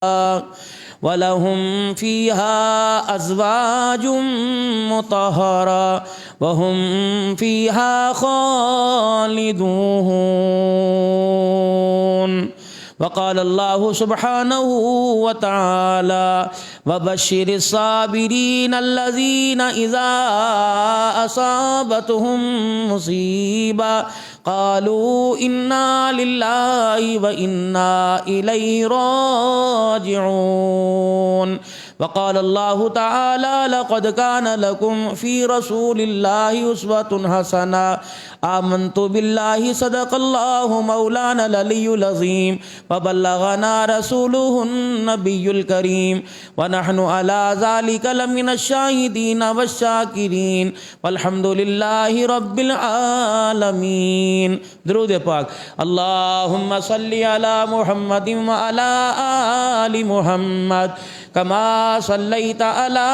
وَلَهُمْ فِيهَا أَزْوَاجٌ مُطَهَّرَةٌ وَهُمْ فِيهَا خَالِدُونَ۔ وقال الله سبحانه وتعالى وبشر الصابرين الذين إذا أصابتهم مصيبة قالوا إنا لله وإنا إليه راجعون۔ وقال الله تعالى لقد كان لكم في رسول الله أسوة حسنة آمنت بالله صدق الله مولانا العلي العظيم وبلغنا رسوله النبي الكريم ونحن على ذلك لمن الشاهدين والشاكرين والحمد لله رب العالمين۔ درود پاک۔ اللهم صل على محمد وعلى آل محمد كما صليت على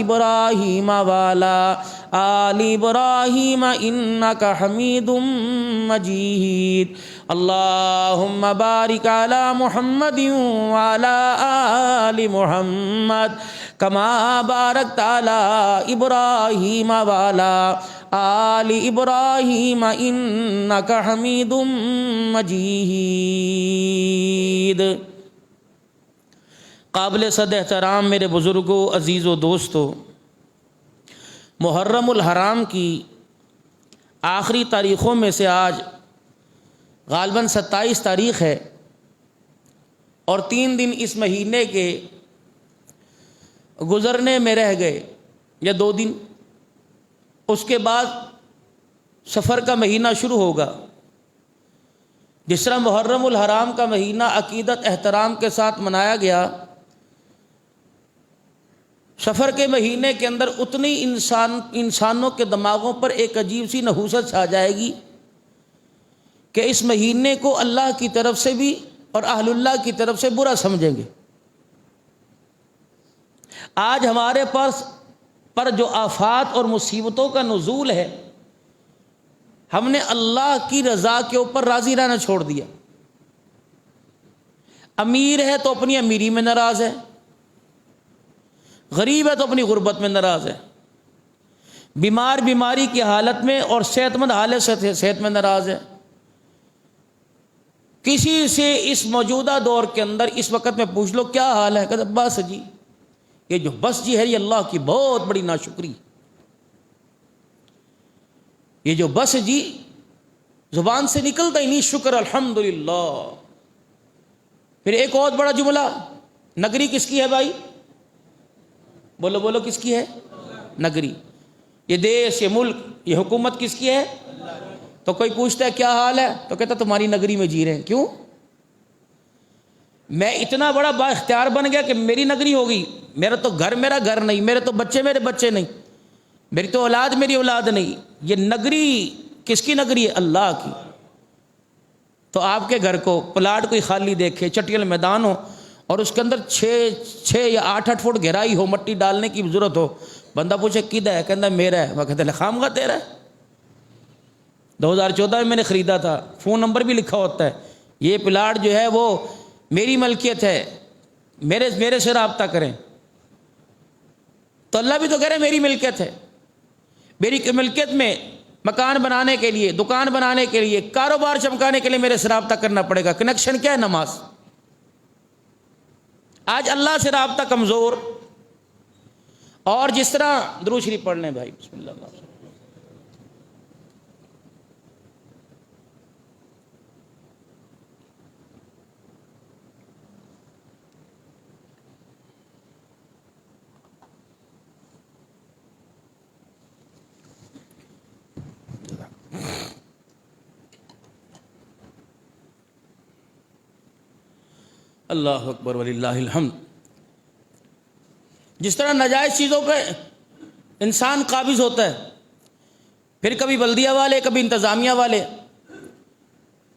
إبراهيم وعلى آل إبراهيم إنك حميد مجيد۔ اللهم بارك على محمد وعلى آل محمد كما باركت على إبراهيم وعلى آل إبراهيم إنك حميد مجيد۔ قابل صد احترام میرے بزرگوں، عزیز و دوستو، محرم الحرام کی آخری تاریخوں میں سے آج غالباً 27 تاریخ ہے اور 3 دن اس مہینے کے گزرنے میں رہ گئے یا 2 دن، اس کے بعد سفر کا مہینہ شروع ہوگا۔ جس طرح محرم الحرام کا مہینہ عقیدت احترام کے ساتھ منایا گیا، سفر کے مہینے کے اندر اتنی انسانوں کے دماغوں پر ایک عجیب سی نحوست چھا جائے گی کہ اس مہینے کو اللہ کی طرف سے بھی اور اہل اللہ کی طرف سے برا سمجھیں گے۔ آج ہمارے پاس پر جو آفات اور مصیبتوں کا نزول ہے، ہم نے اللہ کی رضا کے اوپر راضی رہنا چھوڑ دیا۔ امیر ہے تو اپنی امیری میں ناراض ہے، غریب ہے تو اپنی غربت میں ناراض ہے، بیمار بیماری کی حالت میں اور صحت مند حالت سے صحت میں ناراض ہے۔ کسی سے اس موجودہ دور کے اندر اس وقت میں پوچھ لو کیا حال ہے، کہتے بس جی، یہ جو بس جی ہے یہ اللہ کی بہت بڑی ناشکری۔ یہ جو بس جی زبان سے نکلتا ہی نہیں شکر الحمدللہ۔ پھر ایک اور بڑا جملہ، نگری کس کی ہے بھائی؟ بولو بولو، کس کی ہے؟ نگری۔ یہ دیش، یہ ملک، یہ حکومت کس کی ہے؟ تو کوئی پوچھتا ہے کیا حال ہے تو کہتا تمہاری نگری میں جی رہے ہیں۔ کیوں؟ میں اتنا بڑا با اختیار بن گیا کہ میری نگری ہو گئی، میرا تو گھر میرا گھر نہیں، میرے تو بچے میرے بچے نہیں، میری تو اولاد میری اولاد نہیں۔ یہ نگری کس کی نگری ہے؟ اللہ کی۔ تو آپ کے گھر کو پلاٹ کوئی خالی دیکھے، چٹیل میدان ہو اور اس کے اندر 6 یا 8 فٹ گہرائی ہو، مٹی ڈالنے کی ضرورت ہو، بندہ پوچھے کدھر ہے، کہتا میرا ہے، وہ کہتے خام کا تیرا ہے؟ 2014 میں نے خریدا تھا، فون نمبر بھی لکھا ہوتا ہے، یہ پلاٹ جو ہے وہ میری ملکیت ہے، میرے سے رابطہ کریں۔ تو اللہ بھی تو کہہ رہے میری ملکیت ہے، میری ملکیت میں مکان بنانے کے لیے، دکان بنانے کے لیے، کاروبار چمکانے کے لیے میرے سے رابطہ کرنا پڑے گا۔ کنیکشن کیا ہے؟ نماز۔ آج اللہ سے رابطہ کمزور، اور جس طرح درود شریف پڑھ لیں بھائی، بسم اللہ الرحمن الرحیم۔ اللہ اکبر وللہ الحمد۔ جس طرح ناجائز چیزوں پہ انسان قابض ہوتا ہے، پھر کبھی بلدیہ والے، کبھی انتظامیہ والے،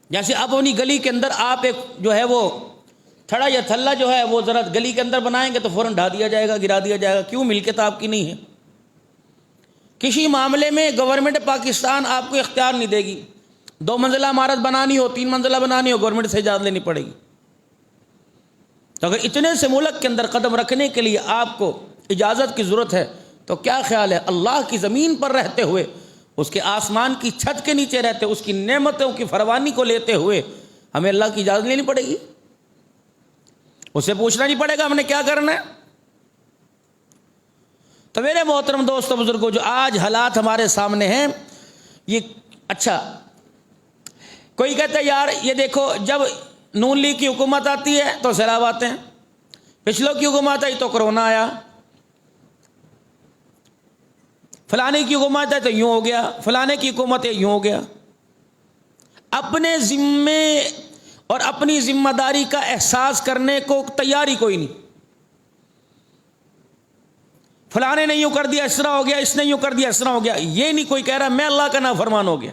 جیسے اب اپنی گلی کے اندر آپ ایک جو ہے وہ تھڑا یا تھلا جو ہے وہ ذرا گلی کے اندر بنائیں گے تو فوراً ڈھا دیا جائے گا، گرا دیا جائے گا۔ کیوں؟ ملکیت آپ کی نہیں ہے۔ کسی معاملے میں گورنمنٹ پاکستان آپ کو اختیار نہیں دے گی، 2 منزلہ عمارت بنانی ہو، 3 منزلہ بنانی ہو، گورنمنٹ سے اجازت لینی پڑے گی۔ تو اگر اتنے سے ملک کے اندر قدم رکھنے کے لیے آپ کو اجازت کی ضرورت ہے تو کیا خیال ہے اللہ کی زمین پر رہتے ہوئے، اس کے آسمان کی چھت کے نیچے رہتے، اس کی نعمتوں کی فراوانی کو لیتے ہوئے ہمیں اللہ کی اجازت لینی پڑے گی؟ اسے پوچھنا نہیں پڑے گا ہم نے کیا کرنا ہے؟ تو میرے محترم دوستو بزرگوں، جو آج حالات ہمارے سامنے ہیں، یہ اچھا کوئی کہتا ہے یار یہ دیکھو جب نون لیگ کی حکومت آتی ہے تو سیلاب آتے ہیں، پچھلوں کی حکومت آئی تو کرونا آیا، فلانے کی حکومت ہے تو یوں ہو گیا، فلانے کی حکومت ہے یوں ہو گیا۔ اپنے ذمے اور اپنی ذمہ داری کا احساس کرنے کو تیاری کوئی نہیں۔ فلانے نے یوں کر دیا اس طرح ہو گیا، اس نے یوں کر دیا اس طرح ہو گیا، یہ نہیں کوئی کہہ رہا میں اللہ کا نافرمان ہو گیا۔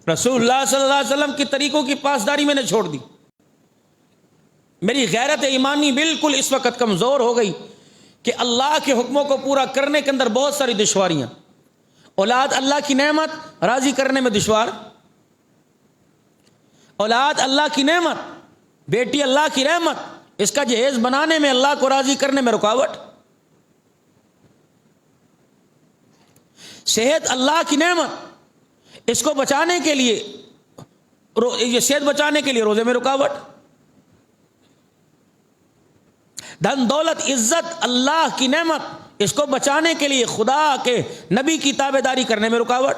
رسول اللہ صلی اللہ علیہ وسلم کی طریقوں کی پاسداری میں نے چھوڑ دی۔ میری غیرت ایمانی بالکل اس وقت کمزور ہو گئی کہ اللہ کے حکموں کو پورا کرنے کے اندر بہت ساری دشواریاں، اولاد اللہ کی نعمت راضی کرنے میں دشوار، اولاد اللہ کی نعمت، بیٹی اللہ کی رحمت، اس کا جہیز بنانے میں اللہ کو راضی کرنے میں رکاوٹ، صحت اللہ کی نعمت، اس کو بچانے کے لیے یہ صحت بچانے کے لیے روزے میں رکاوٹ، دھن دولت عزت اللہ کی نعمت، اس کو بچانے کے لیے خدا کے نبی کی تابعداری کرنے میں رکاوٹ۔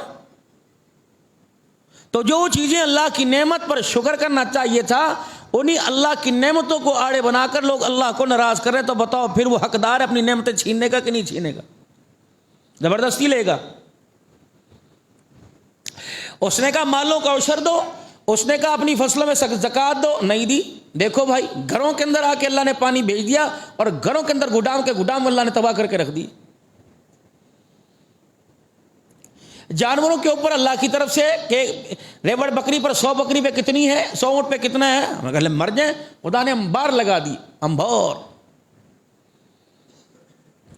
تو جو چیزیں اللہ کی نعمت پر شکر کرنا چاہیے تھا، انہی اللہ کی نعمتوں کو آڑے بنا کر لوگ اللہ کو ناراض کر رہے، تو بتاؤ پھر وہ حقدار ہے اپنی نعمتیں چھیننے کا کہ نہیں چھینے گا؟ زبردستی لے گا۔ اس نے کہا مالوں کا عشر دو، اس نے کہا اپنی فصلوں میں زکوٰۃ دو، نہیں دی۔ دیکھو بھائی گھروں کے اندر آ کے اللہ نے پانی بھیج دیا اور گھروں کے اندر گودام کے گودام اللہ نے تباہ کر کے رکھ دی۔ جانوروں کے اوپر اللہ کی طرف سے کہ ریوڑ بکری پر 100 بکری پہ کتنی ہے، 100 اونٹ پہ کتنا ہے، اگر مر جائیں خدا نے انبار لگا دی، انبار۔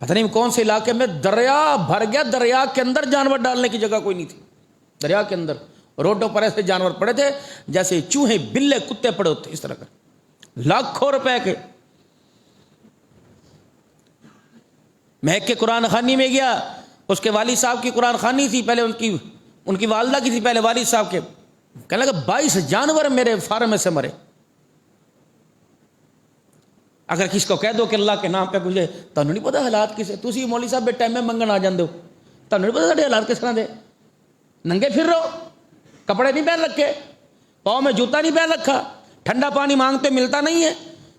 پتہ نہیں کون سے علاقے میں دریا بھر گیا، دریا کے اندر جانور ڈالنے کی جگہ کوئی نہیں تھی، دریا کے اندر روڈوں پر ایسے جانور پڑے تھے جیسے چوہے بلے کتے پڑے ہوتے، اس طرح کا، لاکھوں روپے کے۔ مہک کے قرآن خوانی میں گیا، اس کے والد صاحب کی قرآن خوانی تھی، پہلے ان کی والدہ کی تھی، پہلے والد صاحب کے، کہنے لگا 22 جانور میرے فارم میں سے مرے۔ اگر کسی کو کہہ دو کہ اللہ کے نام پہ گزرے، تمہیں نہیں پتا حالات کسے، تسی مولوی صاحب بے ٹائم میں منگن آ جاندے ہو، تمہیں نہیں پتا ساڈے حالات کس طرح دے، ننگے پھر رہو، کپڑے نہیں پہن رکھے، پاؤں میں جوتا نہیں پہن رکھا، ٹھنڈا پانی مانگتے ملتا نہیں ہے،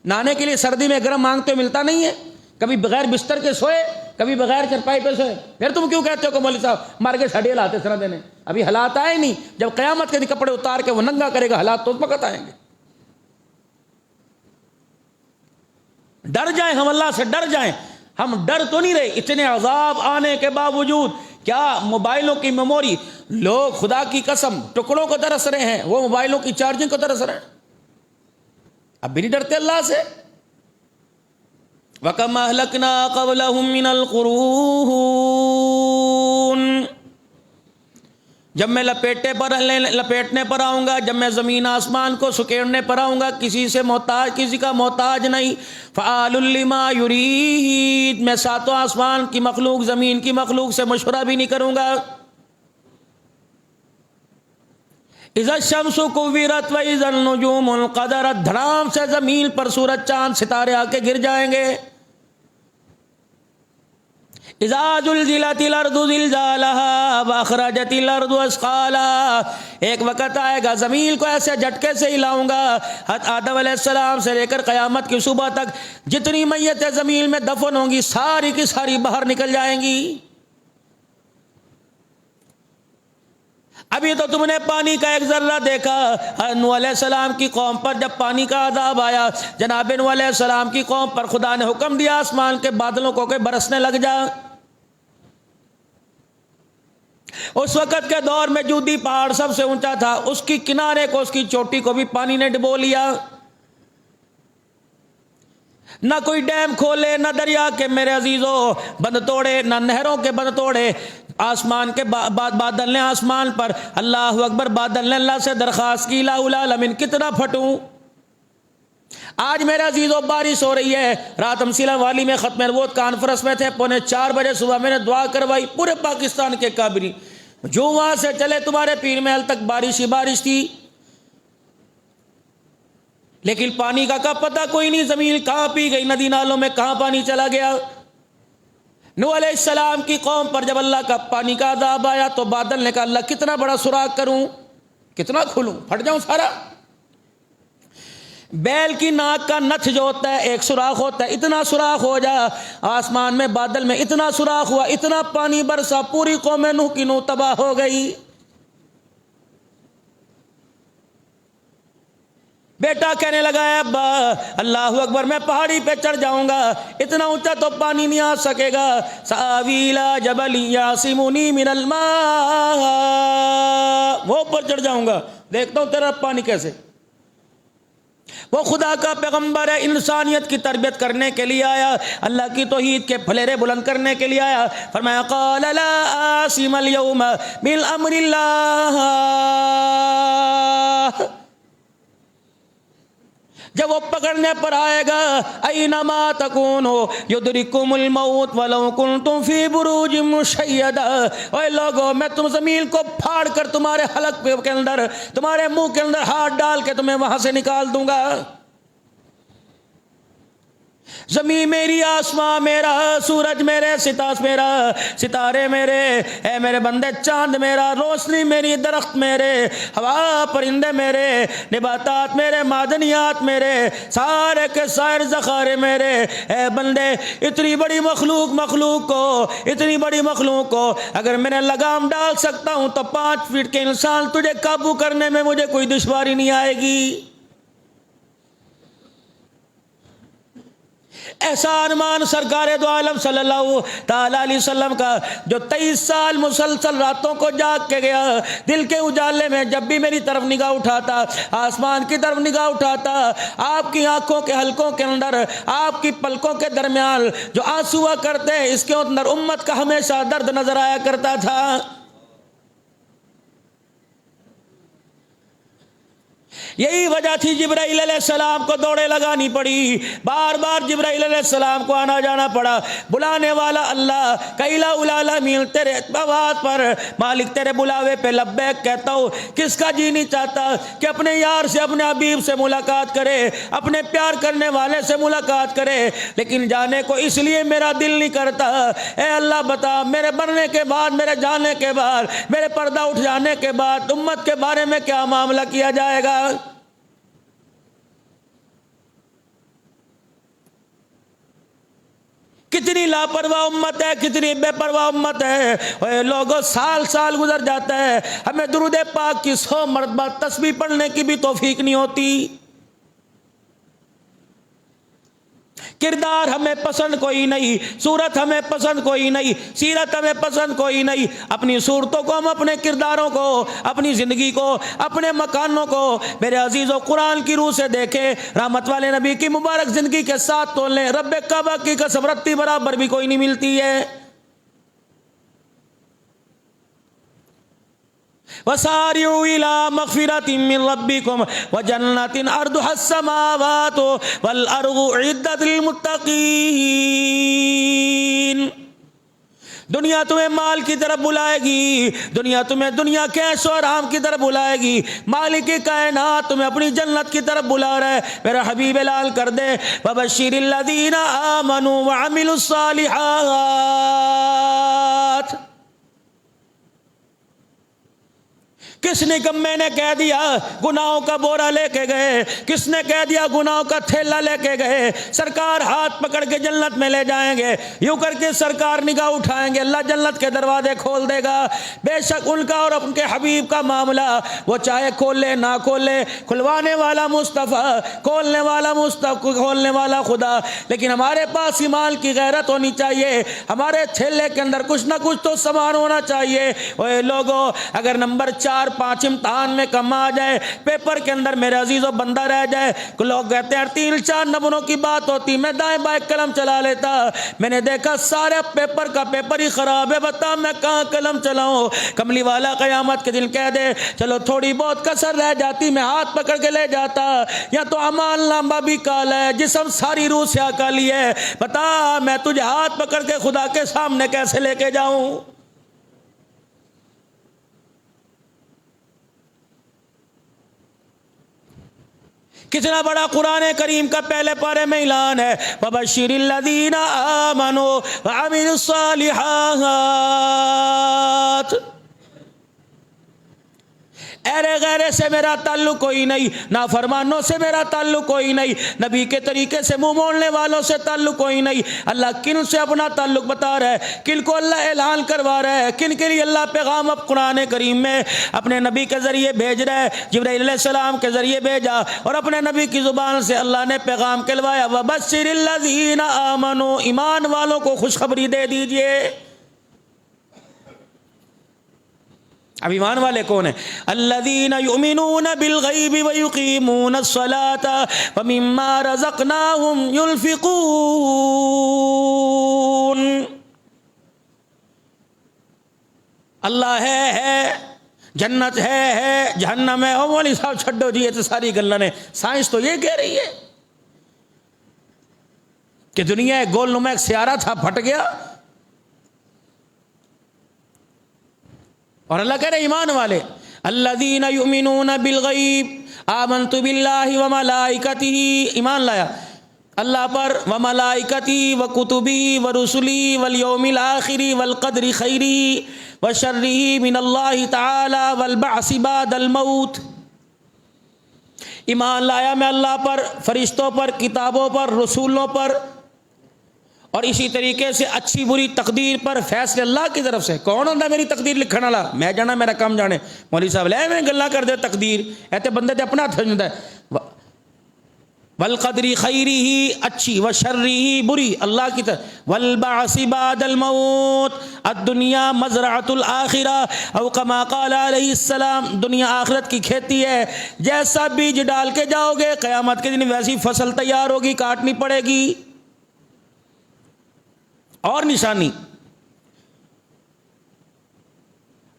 نہانے کے لیے سردی میں گرم مانگتے ملتا نہیں ہے، کبھی بغیر بستر کے سوئے، کبھی بغیر چرپائی پہ سوئے، پھر تم کیوں کہتے ہو کہ مولوی صاحب مار کے ساڑی حالات اس طرح دینے؟ ابھی حالات آئے نہیں، جب قیامت کے کپڑے اتار کے وہ ننگا کرے گا حالات تو اس وقت آئیں گے۔ ڈر جائیں ہم، اللہ سے ڈر جائیں، ہم ڈر تو نہیں رہے، اتنے عذاب آنے کے باوجود کیا موبائلوں کی میموری، لوگ خدا کی قسم ٹکڑوں کو ترس رہے ہیں، وہ موبائلوں کی چارجنگ کو ترس رہے ہیں، اب بھی نہیں ڈرتے اللہ سے۔ وَكَمْ أَهْلَكْنَا قَبْلَهُمْ مِنَ الْقُرُونِ، جب میں لپیٹنے پر آؤں گا، جب میں زمین آسمان کو سکیڑنے پر آؤں گا، کسی سے محتاج، کسی کا محتاج نہیں، فَعَالٌ لِمَا يُرِيدُ، میں ساتوں آسمان کی مخلوق، زمین کی مخلوق سے مشورہ بھی نہیں کروں گا۔ اِذَا الشَّمْسُ كُوِّرَتْ وَإِذَا النُّجُومُ انقَدَرَتْ، دھڑام سے زمین پر سورج چاند ستارے آ کے گر جائیں گے۔ اِذَا زُلْزِلَتِ الْأَرْضُ زِلْزَالَهَا وَأَخْرَجَتِ الْأَرْضُ أَثْقَالَهَا، ایک وقت آئے گا زمین کو ایسے جھٹکے سے ہلاؤں گا، آدم علیہ السلام سے لے کر قیامت کی صبح تک جتنی میتیں زمین میں دفن ہوں گی ساری کی ساری باہر نکل جائیں گی۔ ابھی تو تم نے پانی کا ایک ذرہ دیکھا، نوح علیہ السلام کی قوم پر جب پانی کا عذاب آیا، جناب نوح علیہ السلام کی قوم پر خدا نے حکم دیا آسمان کے بادلوں کو کہ برسنے لگ جا۔ اس وقت کے دور میں جودی پہاڑ سب سے اونچا تھا، اس کی کنارے کو، اس کی چوٹی کو بھی پانی نے ڈبو لیا، نہ کوئی ڈیم کھولے، نہ دریا کے میرے عزیزوں بند توڑے، نہ نہروں کے بند توڑے، آسمان کے بادل نے آسمان پر، اللہ اکبر، بادل نے اللہ سے درخواست کی لا العالمین کتنا پھٹوں، آج میرے عزیزوں بارش ہو رہی ہے. رات ہم سیلا والی میں ختم نبوت کانفرنس میں تھے. 3:45 بجے صبح میں نے دعا کروائی پورے پاکستان کے کابری. جو وہاں سے چلے تمہارے پیر محل تک بارش ہی بارش تھی، لیکن پانی کا پتہ کوئی نہیں. زمین کہاں پی گئی، ندی نالوں میں کہاں پانی چلا گیا. نوح علیہ السلام کی قوم پر جب اللہ کا پانی کا عذاب آیا تو بادل نے کہا اللہ کتنا بڑا سوراخ کروں، کتنا کھولوں، پھٹ جاؤں سارا. بیل کی ناک کا نتھ جو ہوتا ہے ایک سوراخ ہوتا ہے، اتنا سوراخ ہو جا. آسمان میں بادل میں اتنا سوراخ ہوا، اتنا پانی برسا، پوری قوم نوح کی نوح تباہ ہو گئی. بیٹا کہنے لگا ہے ابا اللہ اکبر، میں پہاڑی پہ چڑھ جاؤں گا، اتنا اونچا تو پانی نہیں آ سکے گا. ساوی الی جبل یعصمنی من الماء، وہ اوپر چڑھ جاؤں گا، دیکھتا ہوں تیرا پانی کیسے. وہ خدا کا پیغمبر ہے، انسانیت کی تربیت کرنے کے لیے آیا، اللہ کی توحید کے پھلیرے بلند کرنے کے لیے آیا. فرمایا قال لا عاصم اليوم من امر اللہ. جب وہ پکڑنے پر آئے گا اینما تکونوا یدرککم الموت ولو کنتم فی بروج مشیدہ. اے لوگو میں تم زمین کو پھاڑ کر تمہارے حلق کے اندر، تمہارے منہ کے اندر ہاتھ ڈال کے تمہیں وہاں سے نکال دوں گا. زمین میری، آسمان میرا، سورج میرے، ستارے میرے، اے میرے بندے چاند میرا، روشنی میری، درخت میرے، ہوا پرندے میرے، نباتات میرے، معدنیات میرے، سارے کے سارے ذخائر میرے. اے بندے اتنی بڑی مخلوق کو اگر میں نے لگام ڈال سکتا ہوں تو 5 فٹ کے انسان تجھے قابو کرنے میں مجھے کوئی دشواری نہیں آئے گی. ایسا ارمان سرکار دو عالم صلی اللہ تعالی علیہ وسلم کا جو 23 سال مسلسل راتوں کو جاگ کے گیا، دل کے اجالے میں جب بھی میری طرف نگاہ اٹھاتا، آسمان کی طرف نگاہ اٹھاتا، آپ کی آنکھوں کے حلقوں کے اندر، آپ کی پلکوں کے درمیان جو آنسو ہوا کرتے، اس کے اندر امت کا ہمیشہ درد نظر آیا کرتا تھا. یہی وجہ تھی جبرائیل علیہ السلام کو دوڑے لگانی پڑی، بار بار جبرائیل علیہ السلام کو آنا جانا پڑا. بلانے والا اللہ کیلا العالمین تیرے آواز پر، مالک تیرے بلاوے پہ لبیک کہتا ہوں. کس کا جی نہیں چاہتا کہ اپنے یار سے، اپنے حبیب سے ملاقات کرے، اپنے پیار کرنے والے سے ملاقات کرے، لیکن جانے کو اس لیے میرا دل نہیں کرتا. اے اللہ بتا میرے مرنے کے بعد، میرے جانے کے بعد، میرے پردہ اٹھ جانے کے بعد امت کے بارے میں کیا معاملہ کیا جائے گا. کتنی لاپرواہ امت ہے، کتنی بے پرواہ امت ہے. اے لوگوں سال گزر جاتا ہے، ہمیں درود پاک کی 100 مرتبہ تسبیح پڑھنے کی بھی توفیق نہیں ہوتی. کردار ہمیں پسند کوئی نہیں، صورت ہمیں پسند کوئی نہیں، سیرت ہمیں پسند کوئی نہیں. اپنی صورتوں کو ہم، اپنے کرداروں کو، اپنی زندگی کو، اپنے مکانوں کو میرے عزیزوں قرآن کی روح سے دیکھیں، رحمت والے نبی کی مبارک زندگی کے ساتھ تول لیں. رب کعبہ کی قسم رتی برابر بھی کوئی نہیں ملتی ہے. وَسَارِعُوا إِلَىٰ مَغْفِرَةٍ مِّن رَّبِّكُمْ وَجَنَّةٍ عَرْضُهَا السَّمَاوَاتُ وَالْأَرْضُ أُعِدَّتْ لِلْمُتَّقِينَ. دنیا تمہیں مال کی طرف بلائے گی، دنیا تمہیں دنیا کے عیش و آرام کی طرف بلائے گی. مالک کائنات تمہیں اپنی جنت کی طرف بلا رہا ہے. میرا حبیب اعلان کر دے وَبَشِّرِ الَّذِينَ آمَنُوا وَعَمِلُوا الصَّالِحَاتِ. کس نے کم میں نے کہہ دیا گناہوں کا بورا لے کے گئے، کس نے کہہ دیا گناہوں کا تھیلا لے کے گئے. سرکار ہاتھ پکڑ کے جنت میں لے جائیں گے، یوں کر کے سرکار نگاہ اٹھائیں گے، اللہ جنت کے دروازے کھول دے گا. بے شک ان کا اور ان کے حبیب کا معاملہ وہ چاہے کھول لے نہ کھول لے، کھلوانے والا مصطفیٰ، کھولنے والا مصطفیٰ، کھولنے والا خدا. لیکن ہمارے پاس ایمان کی غیرت ہونی چاہیے، ہمارے تھیلے کے اندر کچھ نہ کچھ تو سامان ہونا چاہیے. اے لوگوں اگر نمبر 4 5 امتحان میں کم آ جائے، پیپر کے اندر میرے عزیزو بندہ رہ جائے. لوگ کہتے ہیں 3-4 نمبروں کی بات ہوتی، میں دائیں بائیں قلم چلا لیتا. میں نے دیکھا سارے پیپر کا پیپر ہی خراب ہے، بتا میں کہاں قلم چلاؤں. کملی والا قیامت کے دن کہہ دے چلو تھوڑی بہت کسر رہ جاتی میں ہاتھ پکڑ کے لے جاتا، یا تو اعمال نامہ بھی کالا ہے، جسم ساری روح سے کالی ہے، بتا میں تجھے ہاتھ پکڑ کے خدا کے سامنے کیسے لے کے جاؤں. کتنا بڑا قرآن کریم کا پہلے پارے میں اعلان ہے، وَبَشِّرِ الَّذِينَ آمَنُوا وَعَمِلُوا الصَّالِحَاتِ. ایرے غیرے سے میرا تعلق کوئی نہیں، نافرمانوں سے میرا تعلق کوئی نہیں، نبی کے طریقے سے منہ موڑنے والوں سے تعلق کوئی نہیں. اللہ کن سے اپنا تعلق بتا رہا ہے، کن کو اللہ اعلان کروا رہا ہے، کن کے لیے اللہ پیغام اب قرآن کریم میں اپنے نبی کے ذریعے بھیج رہا ہے. جبرائیل علیہ السلام کے ذریعے بھیجا اور اپنے نبی کی زبان سے اللہ نے پیغام کہلوایا، وَبَشِّرِ الَّذِينَ آمَنُوا، ایمان والوں کو خوشخبری دے دیجئے. اب ایمان والے کون ہیں؟ الذین یؤمنون بالغیب ویقیمون الصلاة ومما رزقناہم ينفقون. اللہ ہے، جنت ہے، جہنم ہے. او مولوی صاحب چھڈو جی، یہ تو ساری گلاں نے، سائنس تو یہ کہہ رہی ہے کہ دنیا ایک گول نما ایک سیارہ تھا، پھٹ گیا. اور اللہ کہہ رہے ایمان والے، الذین یؤمنون بالغیب آمنت باللہ وملائکتہ، ایمان لایا اللہ پر، وملائکتہ وکتبہ ورسلہ والیوم الآخر والقدر خیرہ وشرہ من اللہ تعالی والبعث بعد الموت. ایمان لایا میں اللہ پر، فرشتوں پر، کتابوں پر، رسولوں پر، اور اسی طریقے سے اچھی بری تقدیر پر. فیصلے اللہ کی طرف سے. کون ہوتا ہے میری تقدیر لکھن والا؟ میں جانا میرا کام جانے. مولوی صاحب لے میں گلا کر دے تقدیر، ایتے بندے تے اپنا ہاتھ ہے. والقدر خیرہ اچھی، وشرہ بری، اللہ کی طرف. والبعث بعد الموت، الدنیا مزرعۃ الآخرہ، او کما قال علیہ السلام، دنیا آخرت کی کھیتی ہے، جیسا بیج ڈال کے جاؤ گے قیامت کے دن ویسی فصل تیار ہوگی، کاٹنی پڑے گی. اور نشانی،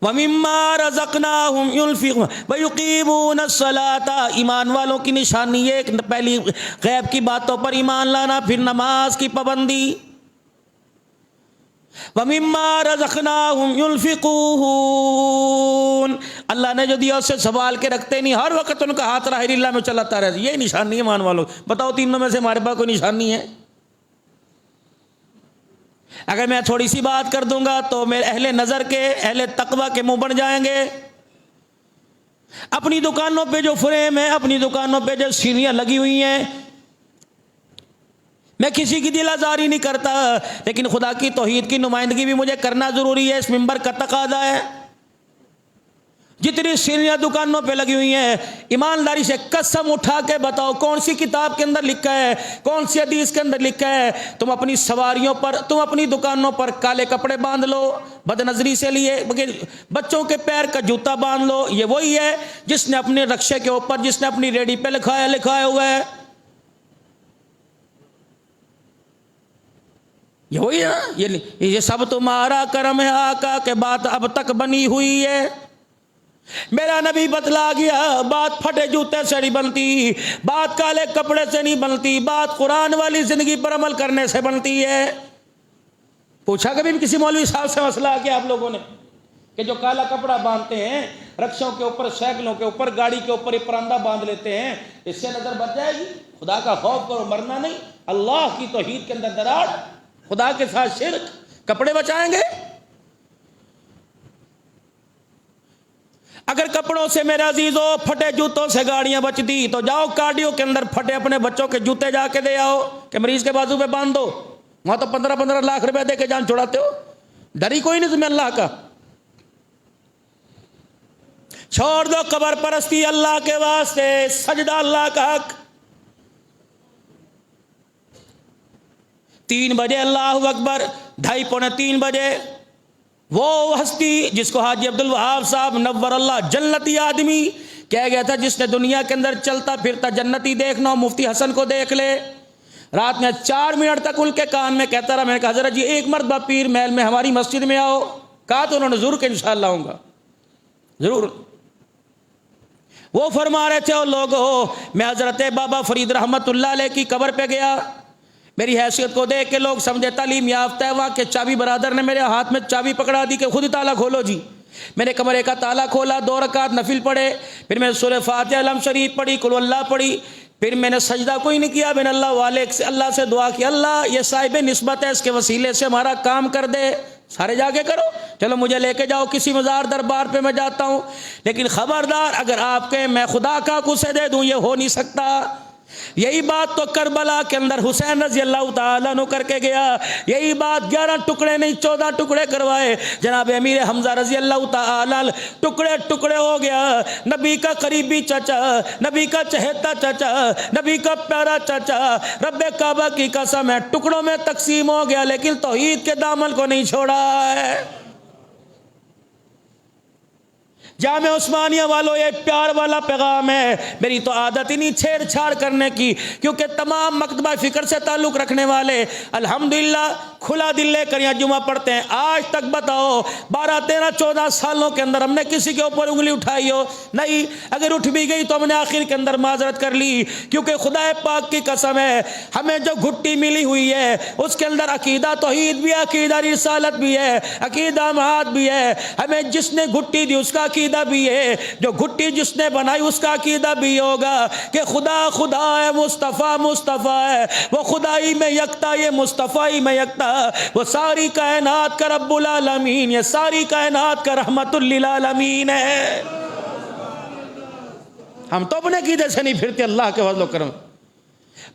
وَمِمَّا رَزَقْنَاهُمْ يُنْفِقُونَ وَيُقِيمُونَ الصَّلَاةَ. ایمان والوں کی نشانی یہ پہلی غیب کی باتوں پر ایمان لانا، پھر نماز کی پابندی. وَمِمَّا رَزَقْنَاهُمْ يُنْفِقُونَ، اللہ نے جو دیا اس سے سنبھال کے رکھتے نہیں، ہر وقت ان کا ہاتھ راہ اللہ میں چلاتا رہتا. یہ نشانی ہے ایمان والوں. بتاؤ تینوں میں سے ہمارے پاس کوئی نشانی ہے؟ اگر میں تھوڑی سی بات کر دوں گا تو میرے اہل نظر کے، اہل تقوی کے منہ بن جائیں گے. اپنی دکانوں پہ جو فریم ہے، اپنی دکانوں پہ جو سیڑھیاں لگی ہوئی ہیں، میں کسی کی دل آزاری نہیں کرتا، لیکن خدا کی توحید کی نمائندگی بھی مجھے کرنا ضروری ہے، اس ممبر کا تقاضا ہے. جتنی سیڑھیاں دکانوں پہ لگی ہوئی ہیں، ایمانداری سے قسم اٹھا کے بتاؤ کون سی کتاب کے اندر لکھا ہے، کون سی حدیث کے اندر لکھا ہے تم اپنی سواریوں پر، تم اپنی دکانوں پر کالے کپڑے باندھ لو بد نظری سے لیے، بچوں کے پیر کا جوتا باندھ لو. یہ وہی ہے جس نے اپنے رکشے کے اوپر، جس نے اپنی ریڈی پہ لکھایا ہوا ہے. یہ وہی ہے نا. یہ سب تمہارا کرم ہے آقا کہ بات اب تک بنی ہوئی ہے. میرا نبی بتلا گیا، بات پھٹے جوتے سے نہیں بنتی، بات کالے کپڑے سے نہیں بنتی، بات قرآن والی زندگی پر عمل کرنے سے بنتی ہے. پوچھا کبھی بھی کسی مولوی صاحب سے مسئلہ آ گیا آپ لوگوں نے کہ جو کالا کپڑا باندھتے ہیں، رکشوں کے اوپر، سائیکلوں کے اوپر، گاڑی کے اوپر یہ پرندہ باندھ لیتے ہیں، اس سے نظر بچ جائے گی؟ خدا کا خوف کرو، مرنا نہیں. اللہ کی توحید کے اندر دراڑ، خدا کے ساتھ شرک، کپڑے بچائیں گے؟ اگر کپڑوں سے میرے عزیزو، پھٹے جوتوں سے گاڑیاں بچتی تو جاؤ کارڈیو کے اندر پھٹے اپنے بچوں کے جوتے جا کے دے آؤ کہ مریض کے بازو پہ باندھ دو. وہاں تو 15-15 لاکھ روپے دے کے جان چھڑاتے ہو. ڈر ہی کوئی نہیں تمہیں اللہ کا. چھوڑ دو قبر پرستی اللہ کے واسطے، سجدہ اللہ کا حق. 3 بجے اللہ اکبر، 2:30 پونے 3 بجے وہ ہستی جس کو حاجی عبدالوہاب صاحب نور اللہ جنتی آدمی کہہ گیا تھا، جس نے دنیا کے اندر چلتا پھرتا جنتی دیکھنا ہو مفتی حسن کو دیکھ لے. رات میں 4 منٹ تک ان کے کان میں کہتا رہا. میں نے کہا حضرت جی ایک مرتبہ پیر محل میں ہماری مسجد میں آؤ. کہا تو انہوں نے ضرور کہ انشاءاللہ آؤں گا ضرور. وہ فرما رہے تھے او لوگو، میں حضرت بابا فرید رحمت اللہ علیہ کی قبر پہ گیا. میری حیثیت کو دیکھ کے لوگ سمجھے تعلیم یافتہ ہے. وہاں کے چابی برادر نے میرے ہاتھ میں چابی پکڑا دی کہ خود ہی تالا کھولو جی. میں نے کمرے کا تالا کھولا، 2 رکعت نفل پڑھے، پھر میں نے سورہ فاتحہ علم شریف پڑھی، قل اللہ پڑھی، پھر میں نے سجدہ کوئی نہیں کیا. میں نے اللہ سے دعا کی، اللہ یہ صاحب نسبت ہے، اس کے وسیلے سے ہمارا کام کر دے. سارے جا کے کرو، چلو مجھے لے کے جاؤ کسی مزار دربار پہ میں جاتا ہوں، لیکن خبردار اگر آپ کے میں خدا کا اسے دے دوں یہ ہو نہیں سکتا. یہی بات تو کربلا کے اندر حسین رضی اللہ تعالیٰ عنہ کر کے گیا. یہی بات 11 ٹکڑے نہیں 14 ٹکڑے کروائے. جناب امیر حمزہ رضی اللہ تعالیٰ ٹکڑے ٹکڑے ہو گیا. نبی کا قریبی چچا، نبی کا چہیتا چچا، نبی کا پیارا چچا، رب کعبہ کی قسم ہے ٹکڑوں میں تقسیم ہو گیا، لیکن توحید کے دامن کو نہیں چھوڑا ہے. جامع عثمانیہ والوں یہ پیار والا پیغام ہے. میری تو عادت ہی نہیں چھیڑ چھاڑ کرنے کی، کیونکہ تمام مکتبہ فکر سے تعلق رکھنے والے الحمدللہ کھلا دل لے کر یہاں جمعہ پڑھتے ہیں. آج تک بتاؤ 12 13 14 سالوں کے اندر ہم نے کسی کے اوپر انگلی اٹھائی ہو؟ نہیں. اگر اٹھ بھی گئی تو ہم نے آخر کے اندر معذرت کر لی، کیونکہ خدا پاک کی قسم ہے ہمیں جو گھٹی ملی ہوئی ہے اس کے اندر عقیدہ توحید بھی ہے، عقیدہ رسالت بھی ہے، عقیدہ معاد بھی ہے. ہمیں جس نے گھٹی دی اس کا عقیدہ بھی ہے، جو گھٹی جس نے بنائی اس کا عقیدہ بھی ہوگا کہ خدا خدا ہے، مصطفیٰ مصطفیٰ ہے، وہ خدائی میں یکتا، یہ مصطفیٰ میں یکتا، وہ ساری کائنات کا رب العالمین، یہ ساری کائنات کا رحمت للعالمین ہے. ہم تو اپنے عقیدے سے نہیں پھرتے، اللہ کے فضل و کرم.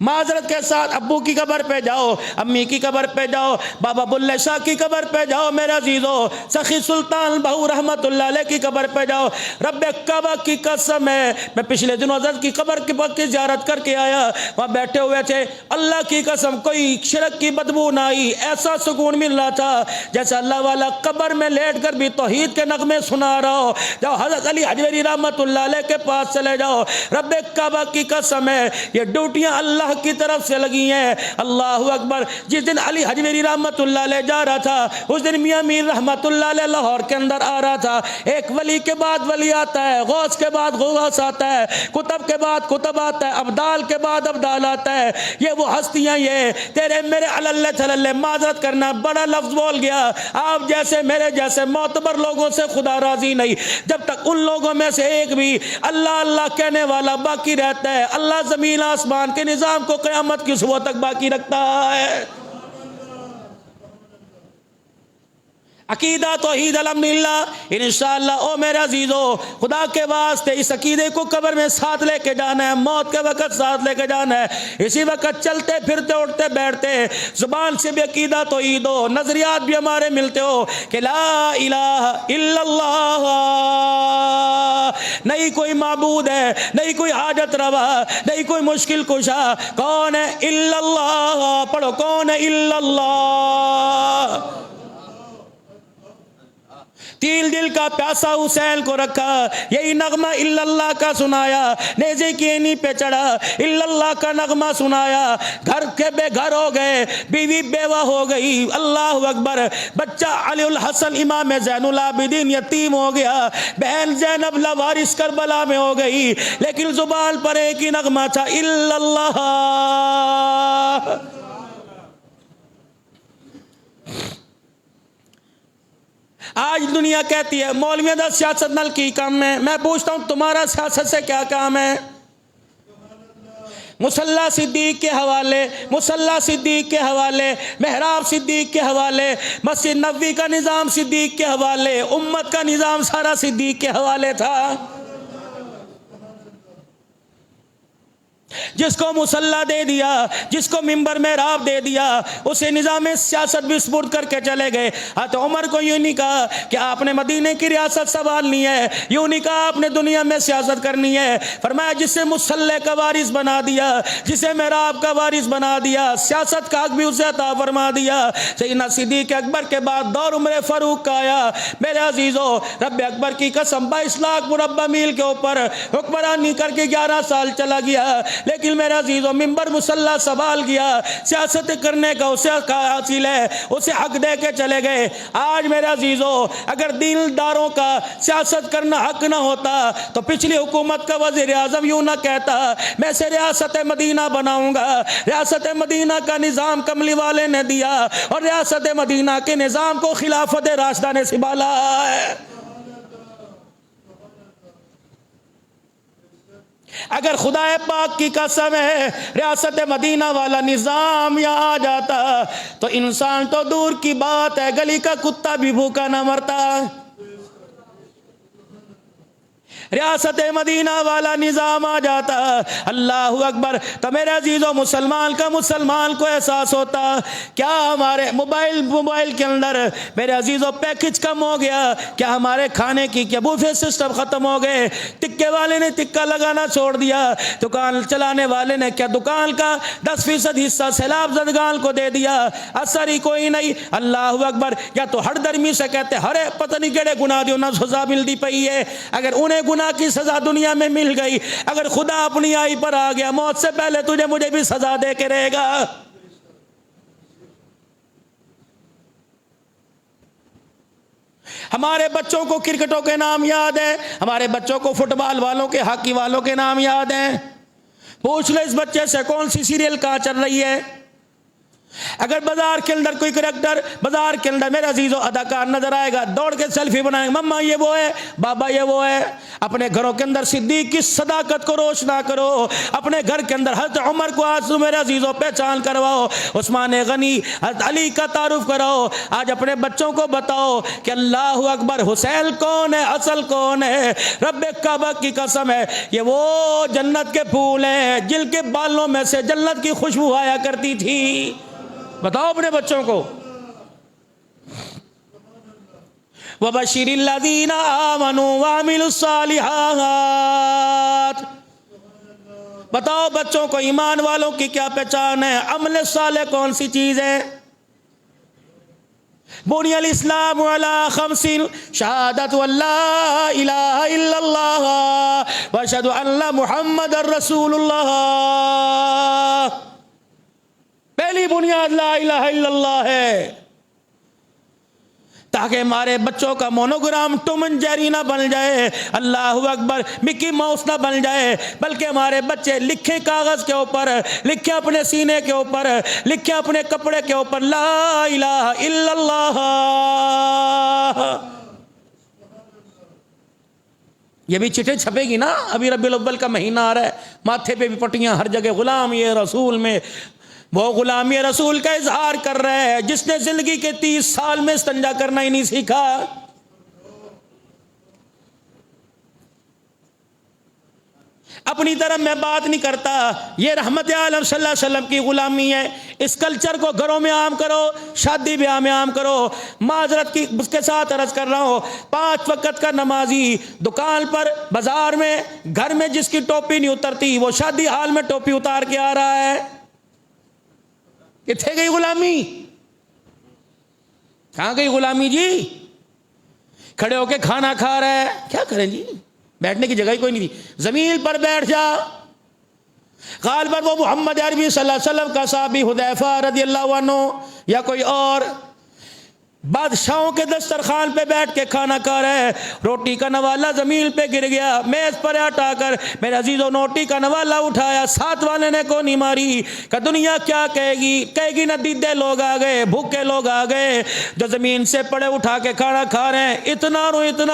معذرت کے ساتھ ابو کی قبر پہ جاؤ، امی کی قبر پہ جاؤ، بابا بلے شاہ کی قبر پہ جاؤ، میرے عزیزو سخی سلطان بہو رحمت اللہ علیہ کی قبر پہ جاؤ. رب کعبہ کی قسم ہے میں پچھلے دنوں حضرت کی قبر کی زیارت کر کے آیا. وہاں بیٹھے ہوئے تھے، اللہ کی قسم کوئی شرک کی بدبو نہ آئی. ایسا سکون مل رہا تھا جیسے اللہ والا قبر میں لیٹ کر بھی توحید کے نغمے سنا رہا ہو. جاؤ حضرت علی حجویری رحمت اللہ علیہ کے پاس چلے جاؤ. رب کعبہ کی قسم ہے یہ ڈیوٹیاں اللہ کی طرف سے لگی ہیں. اللہ اکبر. جس دن علی حجویری رحمت اللہ علیہ جا رہا تھا اس دن میاں میر رحمت اللہ علیہ لاہور کے اندر آ رہا تھا. ایک ولی کے بعد ولی آتا ہے، غوث کے بعد غوث آتا ہے، کتب کے بعد کتب آتا ہے، ابدال کے بعد ابدال آتا ہے. یہ وہ ہستیاں یہ تیرے میرے اللہ تھللے معذرت کرنا بڑا لفظ بول گیا. آپ جیسے میرے جیسے معتبر لوگوں سے خدا راضی نہیں. جب تک ان لوگوں میں سے ایک بھی اللہ اللہ کہنے والا باقی رہتا ہے، اللہ زمین آسمان کے نظام کو قیامت کی صبح تک باقی رکھتا ہے. عقیدہ توحید الحمدللہ انشاءاللہ. او میرے عزیزو خدا کے واسطے اس عقیدے کو قبر میں ساتھ لے کے جانا ہے، موت کے وقت ساتھ لے کے جانا ہے. اسی وقت چلتے پھرتے اٹھتے بیٹھتے زبان سے بھی عقیدہ توحید ہو، نظریات بھی ہمارے ملتے ہو کہ لا الہ الا اللہ، نہیں کوئی معبود ہے، نہیں کوئی حاجت روا، نہیں کوئی مشکل کشا. کون ہے؟ الا اللہ. پڑھو کون ہے؟ الا اللہ. تیل دل کا پیاسا حسین کو رکھا، یہی نغمہ الا اللہ کا سنایا. نیزے کی اینی پہ چڑھا، الا اللہ کا نغمہ سنایا. گھر کے بے گھر ہو گئے، بیوی بیوہ ہو گئی. اللہ اکبر. بچہ علی الحسن امام زین العابدین یتیم ہو گیا، بہن زینب لوارث کربلا میں ہو گئی، لیکن زبان پر ایک ہی نغمہ تھا الا اللہ. آج دنیا کہتی ہے مولوی دا سیاست نال کی کام ہے. میں پوچھتا ہوں تمہارا سیاست سے کیا کام ہے؟ مصلی صدیق کے حوالے، مصلی صدیق کے حوالے، محراب صدیق کے حوالے، مسجد نبوی کا نظام صدیق کے حوالے، امت کا نظام سارا صدیق کے حوالے تھا. جس کو مسلح دے دیا، جس کو منبر محراب دے دیا، اسے نظام سیاست بھی سپرد کر کے چلے گئے۔ حضرت عمر کو یوں نہیں کہا کہ آپ نے مدینے کی ریاست سنبھالنی ہے، یوں نہیں کہا آپ نے دنیا میں سیاست کرنی ہے، فرمایا جسے مسلح کا وارث بنا دیا، جسے محراب کا وارث بنا دیا، سیاست کا حق بھی اسے عطا فرما دیا۔ سیدنا صدیق اکبر کے بعد دور عمر فاروق کا آیا۔ میرے عزیزو، رب اکبر کی قسم 22 لاکھ مربع میل کے اوپر حکمرانی کر کے 11 سال چلا گیا، لیکن میرے عزیزو منبر مسلح سنبھال گیا، سیاست کرنے کا اسے حاصل ہے، اسے حق دے کے چلے گئے۔ آج میرے عزیزو اگر دینداروں کا سیاست کرنا حق نہ ہوتا تو پچھلی حکومت کا وزیر اعظم یوں نہ کہتا میں سے ریاست مدینہ بناؤں گا۔ ریاست مدینہ کا نظام کملی والے نے دیا اور ریاست مدینہ کے نظام کو خلافت راشدہ نے سنبھالا ہے۔ اگر خدا پاک کی قسم ہے ریاست مدینہ والا نظام یہاں آ جاتا تو انسان تو دور کی بات ہے، گلی کا کتا بھی بھوکا نہ مرتا۔ ریاست مدینہ والا نظام آ جاتا، اللہ اکبر، تو میرے عزیزو مسلمان کو احساس ہوتا کیا ہمارے موبائل کے اندر میرے عزیزو پیکج کم ہو گیا، کیا ہمارے کھانے کی کیا بوفے سسٹم ختم ہو گئے، ٹکے والے نے ٹکا لگانا چھوڑ دیا، دکان چلانے والے نے کیا دکان کا 10% حصہ سیلاب زدگان کو دے دیا، اثر ہی کوئی نہیں۔ اللہ اکبر، یا تو ہر درمی سے کہتے ہرے پتہ نہیں کیڑے گناہ دیو نہ سزا ملتی پئی ہے، اگر انہیں گناہ کی سزا دنیا میں مل گئی، اگر خدا اپنی آئی پر آ گیا موت سے پہلے تجھے مجھے بھی سزا دے کے رہے گا۔ ہمارے بچوں کو کرکٹوں کے نام یاد ہیں، ہمارے بچوں کو فٹ بال والوں کے، ہاکی والوں کے نام یاد ہیں۔ پوچھ لو اس بچے سے کون سی سیریل کہاں چل رہی ہے۔ اگر بازار کے اندر کوئی کریکٹر، بازار کے اندر میرے عزیزو اداکار نظر آئے گا، دوڑ کے سیلفی بنائیں گے، مما یہ وہ ہے، بابا یہ وہ ہے۔ اپنے گھروں کے اندر صدیق کی صداقت کو روشنا کرو، اپنے گھر کے اندر حضرت عمر کو آج میرے عزیزو پہچان کرواؤ، عثمان غنی، حضرت علی کا تعارف کراؤ۔ آج اپنے بچوں کو بتاؤ کہ اللہ اکبر، حسین کون ہے، اصل کون ہے۔ رب کعبہ کی قسم ہے یہ وہ جنت کے پھول ہیں جن کے بالوں میں سے جنت کی خوشبو آیا کرتی تھی۔ بتاؤ اپنے بچوں کو۔ وَبَشِّرِ الَّذِينَ آمَنُوا وَعَمِلُوا الصَّالِحَاتِ، بتاؤ بچوں کو ایمان والوں کی کیا پہچان ہے، عمل صالح کون سی چیز ہے۔ بنی الاسلام علی خمس، شہادت اللہ الہ الا اللہ واشہد ان محمد رسول اللہ۔ پہلی بنیاد لا الہ الا اللہ ہے، تاکہ ہمارے بچوں کا مونوگرام ٹوم اینڈ جیری نہ بن جائے، اللہ اکبر، مکی ماؤس نہ بن جائے، بلکہ ہمارے بچے لکھیں کاغذ کے اوپر، لکھیں اپنے سینے کے اوپر، لکھیں اپنے کپڑے کے اوپر لا الہ الا اللہ۔ یہ بھی چٹھیں چھپے گی نا، ابھی ربیع الاول کا مہینہ آ رہا ہے، ماتھے پہ بھی پٹیاں، ہر جگہ غلامی رسول میں، وہ غلامی رسول کا اظہار کر رہے ہیں جس نے زندگی کے 30 سال میں استنجا کرنا ہی نہیں سیکھا۔ اپنی طرف میں بات نہیں کرتا، یہ رحمت عالم صلی اللہ علیہ وسلم کی غلامی ہے۔ اس کلچر کو گھروں میں عام کرو، شادی بیاہ میں عام کرو۔ معذرت کی اس کے ساتھ عرض کر رہا ہوں، 5 وقت کا نمازی دکان پر، بازار میں، گھر میں جس کی ٹوپی نہیں اترتی وہ شادی حال میں ٹوپی اتار کے آ رہا ہے۔ کتنے گئی غلامی؟ کہاں گئی غلامی جی؟ کھڑے ہو کے کھانا کھا رہا ہے، کیا کریں جی، بیٹھنے کی جگہ ہی کوئی نہیں تھی، زمین پر بیٹھ جا۔ غالباً وہ محمد عربی صلی اللہ علیہ وسلم کا صحابی حذیفہ رضی اللہ عنہ یا کوئی اور بادشاہوں کے دسترخوان پہ بیٹھ کے کھانا کھا رہا ہے، روٹی کا نوالا زمین پہ گر گیا، میز پر ہٹا کر میرے عزیزوں روٹی کا نوالا اٹھایا، ساتھ والے نے کو نہیں ماری کہ دنیا کیا کہے گی نہ دیدے لوگ آ گئے، بھوکے لوگ آ گئے جو زمین سے پڑے اٹھا کے کھانا کھا رہے ہیں، اتنا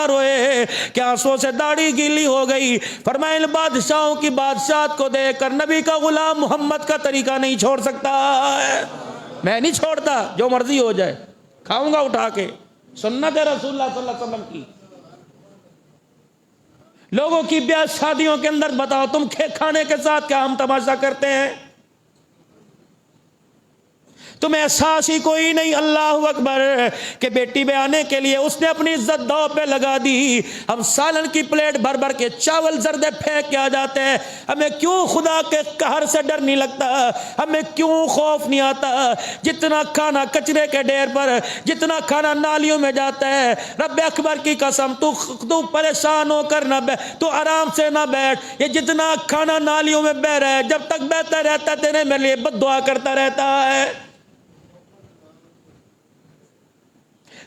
روئے کہ آنسوں سے داڑھی گیلی ہو گئی۔ فرمایا ان بادشاہوں کی بادشاہت کو دیکھ کر نبی کا غلام محمد کا طریقہ نہیں چھوڑ سکتا ہے، میں نہیں چھوڑتا، جو مرضی ہو جائے کھاؤں گا اٹھا کے، سنت رسول اللہ صلی اللہ علیہ وسلم کی۔ لوگوں کی بیاہ شادیوں کے اندر بتاؤ تم کھانے کے ساتھ کیا ہم تماشا کرتے ہیں؟ تمہیں احساس ہی کوئی نہیں، اللہ اکبر، کہ بیٹی بیانے کے لیے اس نے اپنی عزت داؤ پہ لگا دی۔ ہم سالن کی پلیٹ بھر بھر کے چاول زردے پھینک کے آ جاتے ہیں، ہمیں کیوں خدا کے قہر سے ڈر نہیں لگتا؟ ہمیں کیوں خوف نہیں آتا؟ جتنا کھانا کچرے کے ڈھیر پر، جتنا کھانا نالیوں میں جاتا ہے، رب اکبر کی قسم تو پریشان ہو کر نہ بیٹھ، تو آرام سے نہ بیٹھ، یہ جتنا کھانا نالیوں میں بہ رہا ہے جب تک بہتا رہتا ہے تیرے میرے لیے بد دعا کرتا رہتا ہے۔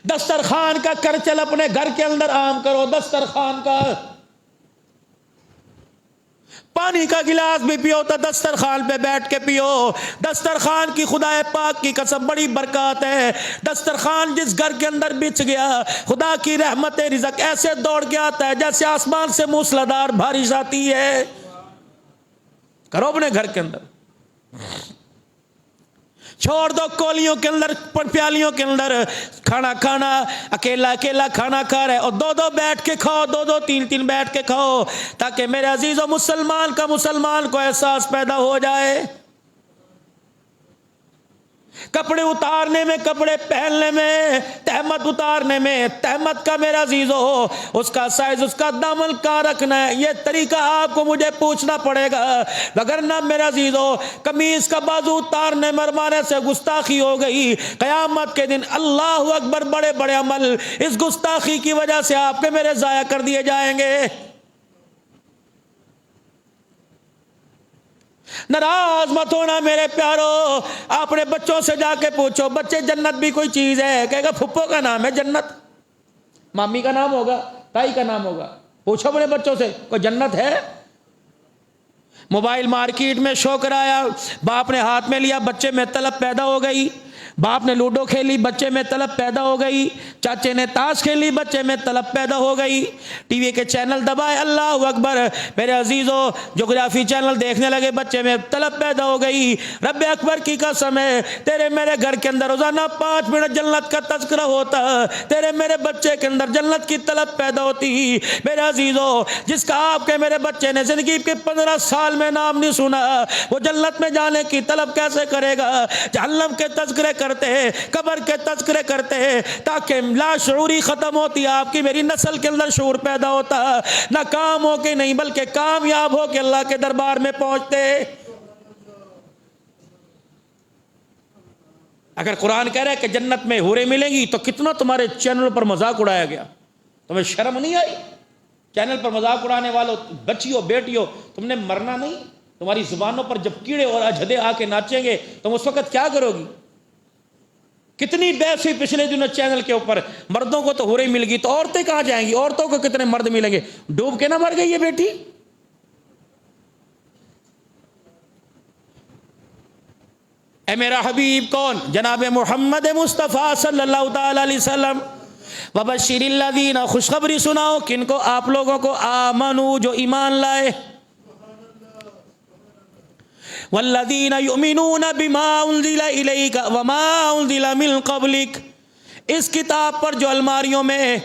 دسترخوان کا کرچل اپنے گھر کے اندر عام کرو، دسترخوان کا پانی کا گلاس بھی پیو تو دسترخوان پہ بیٹھ کے پیو۔ دسترخوان کی خدا پاک کی قسم بڑی برکات ہے۔ دسترخوان جس گھر کے اندر بچھ گیا، خدا کی رحمت رزق ایسے دوڑ کے آتا ہے جیسے آسمان سے موسلادھار بارش آتی ہے۔ کرو اپنے گھر کے اندر، چھوڑ دو کولیوں کے اندر، پیالیوں کے اندر کھانا کھانا، اکیلا اکیلا کھانا کھا رہے اور دو دو بیٹھ کے کھاؤ، دو دو تین تین بیٹھ کے کھاؤ، تاکہ میرے عزیزو مسلمان کا مسلمان کو احساس پیدا ہو جائے۔ کپڑے اتارنے میں، کپڑے پہننے میں، تہمت اتارنے میں، تہمت کا میرا عزیزو اس کا سائز، اس کا دامن کہاں رکھنا ہے، یہ طریقہ آپ کو مجھے پوچھنا پڑے گا، وگرنہ میرا عزیزو قمیص کا بازو اتارنے مرمانے سے گستاخی ہو گئی، قیامت کے دن اللہ اکبر بڑے بڑے عمل اس گستاخی کی وجہ سے آپ کے میرے ضائع کر دیے جائیں گے۔ ناراض مت ہونا میرے پیارو، اپنے بچوں سے جا کے پوچھو، بچے جنت بھی کوئی چیز ہے؟ کہے گا پھپھو کا نام ہے جنت، مامی کا نام ہوگا، تائی کا نام ہوگا، پوچھو اپنے بچوں سے کوئی جنت ہے؟ موبائل مارکیٹ میں شو کرایا، باپ نے ہاتھ میں لیا، بچے میں طلب پیدا ہو گئی، باپ نے لوڈو کھیلی، بچے میں طلب پیدا ہو گئی، چاچے نے تاش کھیلی، بچے میں طلب پیدا ہو گئی، ٹی وی کے چینل دبائے، اللہ اکبر میرے عزیزو جغرافی چینل دیکھنے لگے، بچے میں طلب پیدا ہو گئی۔ رب اکبر کی قسم ہے، تیرے میرے گھر کے اندر روزانہ 5 منٹ جنت کا تذکرہ ہوتا، تیرے میرے بچے کے اندر جنت کی طلب پیدا ہوتی۔ میرے عزیزو جس کا آپ کے میرے بچے نے زندگی کے 15 سال میں نام نہیں سنا، وہ جنت میں جانے کی طلب کیسے کرے گا؟ جہنم کے تذکرے کرتے ہیں، قبر کے تذکرے کرتے ہیں، تاکہ لا شعوری ختم ہوتی، آپ کی میری نسل کے اندر شعور پیدا ہوتا، ناکام ہو کے نہیں بلکہ کامیاب ہو کے اللہ کے دربار میں پہنچتے۔ اگر قرآن کہہ رہا ہے کہ جنت میں حوریں ملیں گی تو کتنا تمہارے چینل پر مذاق اڑایا گیا، تمہیں شرم نہیں آئی؟ چینل پر مذاق اڑانے والوں، بچیوں بیٹیوں، تم نے مرنا نہیں؟ تمہاری زبانوں پر جب کیڑے اور اجھدے آ کے ناچیں گے تم اس وقت کیا کرو گی؟ کتنی بحث ہوئی پچھلے دنوں چینل کے اوپر، مردوں کو تو حوریں مل گئی تو عورتیں کہاں جائیں گی؟ عورتوں کو کتنے مرد ملیں گے؟ ڈوب کے نہ مر گئی یہ بیٹی؟ اے میرا حبیب کون؟ جناب محمد مصطفیٰ صلی اللہ تعالی علیہ وسلم۔ وبشر الذین، خوشخبری سناؤ کن کو؟ آپ لوگوں کو، آمنو جو ایمان لائے، والذین یؤمنون بما انزل الیک وما انزل من قبلک، اس کتاب پر جو الماریوں میں،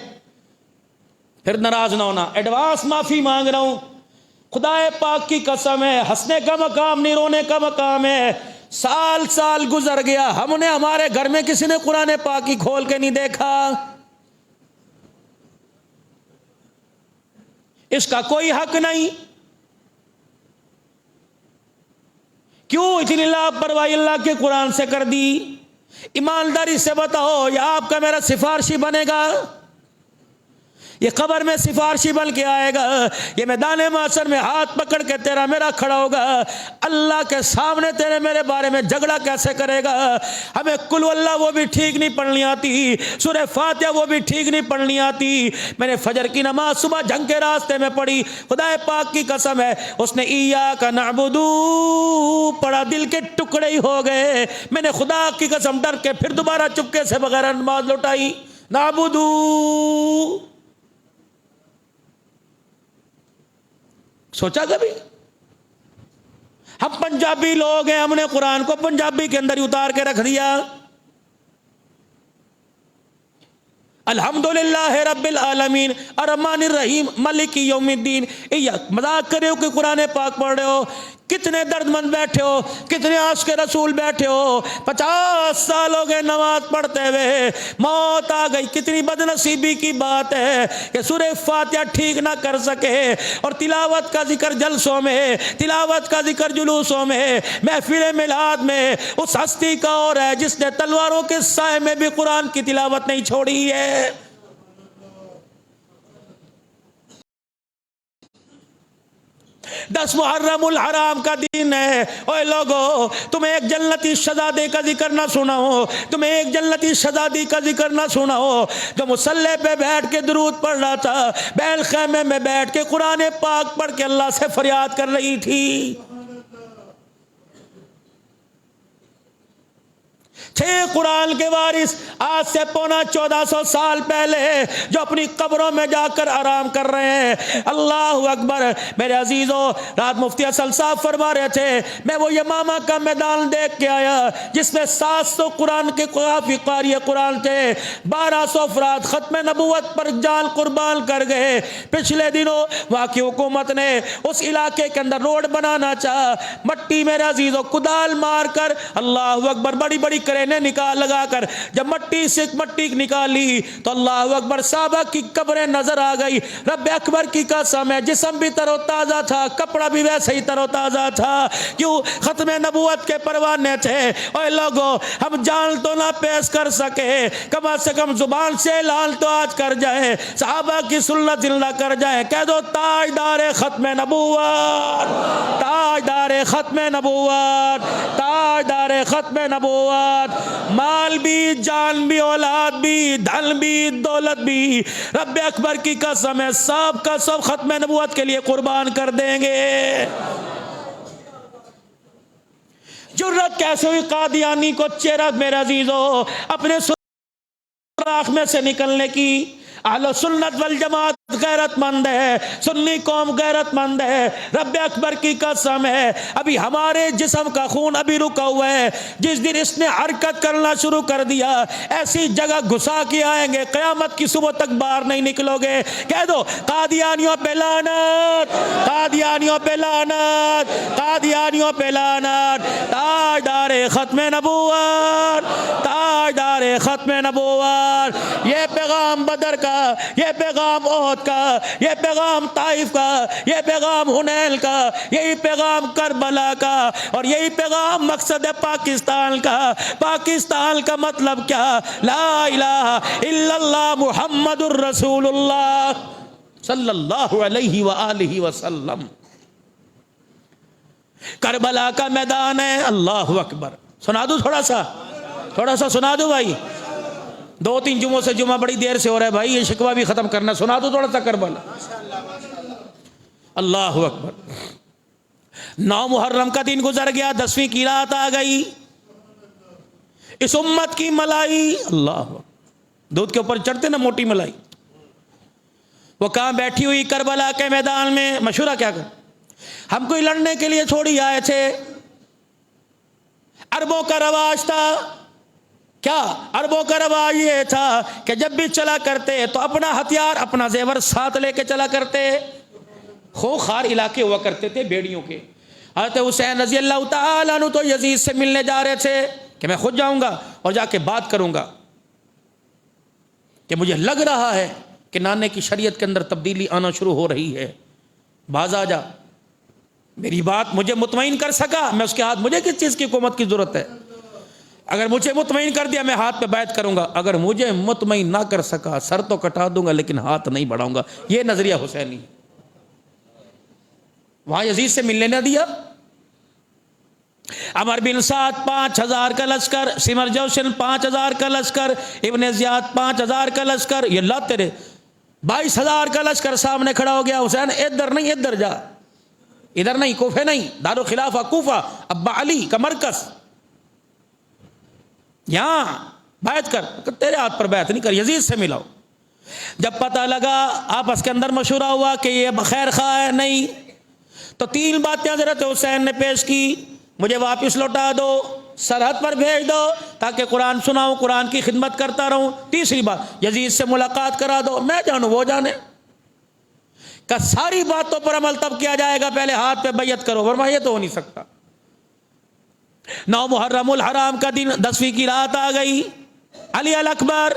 پھر ناراض نہ ہونا، ایڈوانس معافی مانگ رہا ہوں، خدا پاک کی قسم ہے، ہنسنے کا مقام نہیں، رونے کا مقام ہے۔ سال سال گزر گیا، ہم نے ہمارے گھر میں کسی نے قرآن پاک کی کھول کے نہیں دیکھا، اس کا کوئی حق نہیں۔ کیوں اتنی لاپرواہی اللہ کے قرآن سے کر دی؟ ایمانداری سے بتاؤ، یہ آپ کا میرا سفارشی بنے گا؟ یہ قبر میں سفارشی بن کے آئے گا؟ یہ میدان محشر میں ہاتھ پکڑ کے تیرا میرا کھڑا ہوگا؟ اللہ کے سامنے تیرے میرے بارے میں جھگڑا کیسے کرے گا؟ ہمیں قل اللہ وہ بھی ٹھیک نہیں پڑھنی آتی، سورہ فاتحہ وہ بھی ٹھیک نہیں پڑھنی آتی۔ میں نے فجر کی نماز صبح جھنگ کے راستے میں پڑھی، خدا پاک کی قسم ہے اس نے ایاک نعبد پڑھا، دل کے ٹکڑے ہی ہو گئے۔ میں نے خدا کی قسم ڈر کے پھر دوبارہ چپکے سے بغیر نماز لوٹائی، نعبدو۔ سوچا کبھی؟ ہم پنجابی لوگ ہیں، ہم نے قرآن کو پنجابی کے اندر ہی اتار کے رکھ دیا۔ الحمدللہ رب العالمین الرحمن الرحیم مالک یوم الدین. مذاق کر رہے ہو کہ قرآن پاک پڑھ رہے ہو؟ کتنے درد مند بیٹھے ہو، کتنے عاشق رسول بیٹھے ہو، 50 سال ہو گئے نماز پڑھتے ہوئے، موت آ گئی. کتنی بد نصیبی کی بات ہے کہ سورہ فاتحہ ٹھیک نہ کر سکے اور تلاوت کا ذکر جلسوں میں، تلاوت کا ذکر جلوسوں میں، محفل میلاد میں اس ہستی کا اور ہے جس نے تلواروں کے سائے میں بھی قرآن کی تلاوت نہیں چھوڑی ہے. دس محرم الحرام کا دن ہے. اوے لوگو، تمہیں ایک جنتی شہزادے کا ذکر نہ سنا ہو، تمہیں ایک جنتی شہزادی کا ذکر نہ سنا ہو جو مصلی پہ بیٹھ کے درود پڑھ رہا تھا، بیل خیمے میں بیٹھ کے قرآن پاک پڑھ کے اللہ سے فریاد کر رہی تھی. 6 قرآن کے وارث آج سے پونا 1400 سال پہلے جو اپنی قبروں میں جا کر آرام کر رہے ہیں. اللہ اکبر. میرے عزیزوں، رات مفتی اصل صاحب فرما رہے تھے میں وہ یمامہ کا میدان دیکھ کے آیا جس میں 700 قرآن کے کافی قاری قرآن تھے، 1200 افراد ختم نبوت پر جان قربان کر گئے. پچھلے دنوں وہاں کی حکومت نے اس علاقے کے اندر روڈ بنانا چاہا، مٹی میرے عزیزوں کدال مار کر، اللہ اکبر، بڑی بڑی کرینے نکال لگا کر جب مٹی سے مٹی نکالی تو اللہ اکبر صحابہ کی قبریں نظر آ گئی. رب اکبر کی قسم ہے، جسم بھی تر و تازہ تھا، کپڑا بھی ویسے ہی تر و تازہ تھا. کیوں؟ ختم نبوت کے پروانے تھے. اے لوگو، ہم جان تو نہ پیش کر سکے، کم سے کم زبان سے اعلان تو آج کر جائیں، صحابہ کی سنت زندہ کر جائیں. کہہ دو تاجدار ختم نبوت، تاجدار ختم نبوت، تاجدار ختم نبوت. مال بھی، جان بھی، اولاد بھی، دھن بھی، دولت بھی، رب اکبر کی قسم ہے سب کا سب ختم نبوت کے لیے قربان کر دیں گے. جرت کیسے ہوئی قادیانی کو چہرہ میرے عزیزو اپنے سوراخ میں سے نکلنے کی؟ اہل سنت والجماعت غیرت مند ہے، سنی قوم غیرت مند ہے. رب اکبر کی قسم ہے ابھی ہمارے جسم کا خون ابھی رکا ہوا ہے. جس دن اس نے حرکت کرنا شروع کر دیا ایسی جگہ گھسا کے آئیں گے قیامت کی صبح تک باہر نہیں نکلو گے. کہہ دو قادیانیوں پہ لعنت، قادیانیوں پہ لعنت، قادیانیوں پہ لعنت. تاجدار ختم نبوت، تاجدار ختم نبوت. یہ پیغام بدر کا، یہ پیغام احد کا، یہ پیغام طائف کا، یہ پیغام حنین کا، یہی پیغام کربلا کا، اور یہی پیغام مقصد پاکستان کا. پاکستان کا مطلب کیا؟ لا الہ الا اللہ محمد الرسول اللہ صلی اللہ علیہ وآلہ وسلم. کربلا کا میدان ہے. اللہ اکبر. سنا دوں تھوڑا سا سنا دوں بھائی؟ 2-3 جمعوں سے جمعہ بڑی دیر سے ہو رہا ہے بھائی، یہ شکوہ بھی ختم کرنا. سنا دو تھوڑا سا کربلا. اللہ اکبر. 9 محرم کا دن گزر گیا، 10ویں کی رات آ گئی. اس امت کی ملائی، اللہ، دودھ کے اوپر چڑھتے نا موٹی ملائی، وہ کہاں بیٹھی ہوئی کربلا کے میدان میں. مشورہ کیا کر، ہم کوئی لڑنے کے لیے چھوڑی آئے تھے. عربوں کا رواج تھا. کیا عربوں کا رواج یہ تھا کہ جب بھی چلا کرتے تو اپنا ہتھیار، اپنا زیور ساتھ لے کے چلا کرتے. خوخار علاقے ہوا کرتے تھے بیڑیوں کے. حضرت حسین رضی اللہ تعالیٰ عنہ تو یزید سے ملنے جا رہے تھے کہ میں خود جاؤں گا اور جا کے بات کروں گا کہ مجھے لگ رہا ہے کہ نانے کی شریعت کے اندر تبدیلی آنا شروع ہو رہی ہے، باز آ جا. میری بات مجھے مطمئن کر سکا، میں اس کے ہاتھ، مجھے کس چیز کی حکومت کی ضرورت ہے؟ اگر مجھے مطمئن کر دیا میں ہاتھ پہ بیعت کروں گا، اگر مجھے مطمئن نہ کر سکا سر تو کٹا دوں گا لیکن ہاتھ نہیں بڑھاؤں گا. یہ نظریہ حسینی. وہاں یزید سے ملنے نہ دیا. عمر بن سعد 5000 کا لشکر، سمر جوشن 5000 کا لشکر، ابن زیاد 5000 کا لشکر. یہ اللہ تیرے 22000 کا لشکر سامنے کھڑا ہو گیا. حسین ادھر نہیں، ادھر جا، ادھر نہیں، کوفے نہیں، دارالخلافہ کوفہ، ابا علی کا مرکز، یہاں بیعت کر. تیرے ہاتھ پر بیعت نہیں کر، یزید سے ملاؤ. جب پتہ لگا آپس کے اندر مشورہ ہوا کہ یہ خیر خواہ ہے نہیں، تو 3 باتیں حضرت حسین نے پیش کی. مجھے واپس لوٹا دو، سرحد پر بھیج دو تاکہ قرآن سناؤں، قرآن کی خدمت کرتا رہوں۔ تیسری بات، یزید سے ملاقات کرا دو، میں جانوں وہ جانے۔ کہ ساری باتوں پر عمل تب کیا جائے گا، پہلے ہاتھ پہ بیعت کرو، ورنہ یہ تو ہو نہیں سکتا۔ 9 محرم الحرام کا دن، 10ویں کی رات آ گئی۔ علی الاکبر،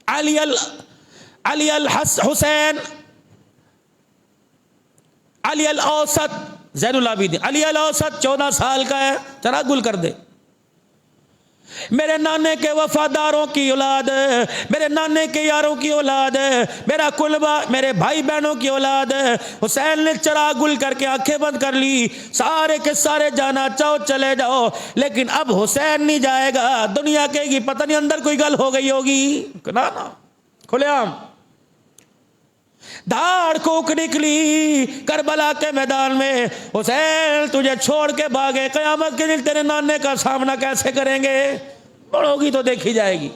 علی الحسین، علی الاوسط، زین العابدین علی الاوسط 14 سال کا ہے، ذرا گل کر دے۔ میرے نانے کے وفاداروں کی اولاد ہے، میرے نانے کے یاروں کی اولاد ہے، میرا کلبہ، میرے بھائی بہنوں کی اولاد ہے۔ حسین نے چراغ گل کر کے آنکھیں بند کر لی، سارے کے سارے جانا چاہو چلے جاؤ، لیکن اب حسین نہیں جائے گا۔ دنیا کہے گی پتہ نہیں اندر کوئی گل ہو گئی ہوگی، نا کھلے عام دھاڑ کوک نکلی کربلا کے میدان میں۔ حسین تجھے چھوڑ کے بھاگے، قیامت کے دن تیرے نانے کا سامنا کیسے کریں گے؟ پڑھو گی تو دیکھی جائے گی۔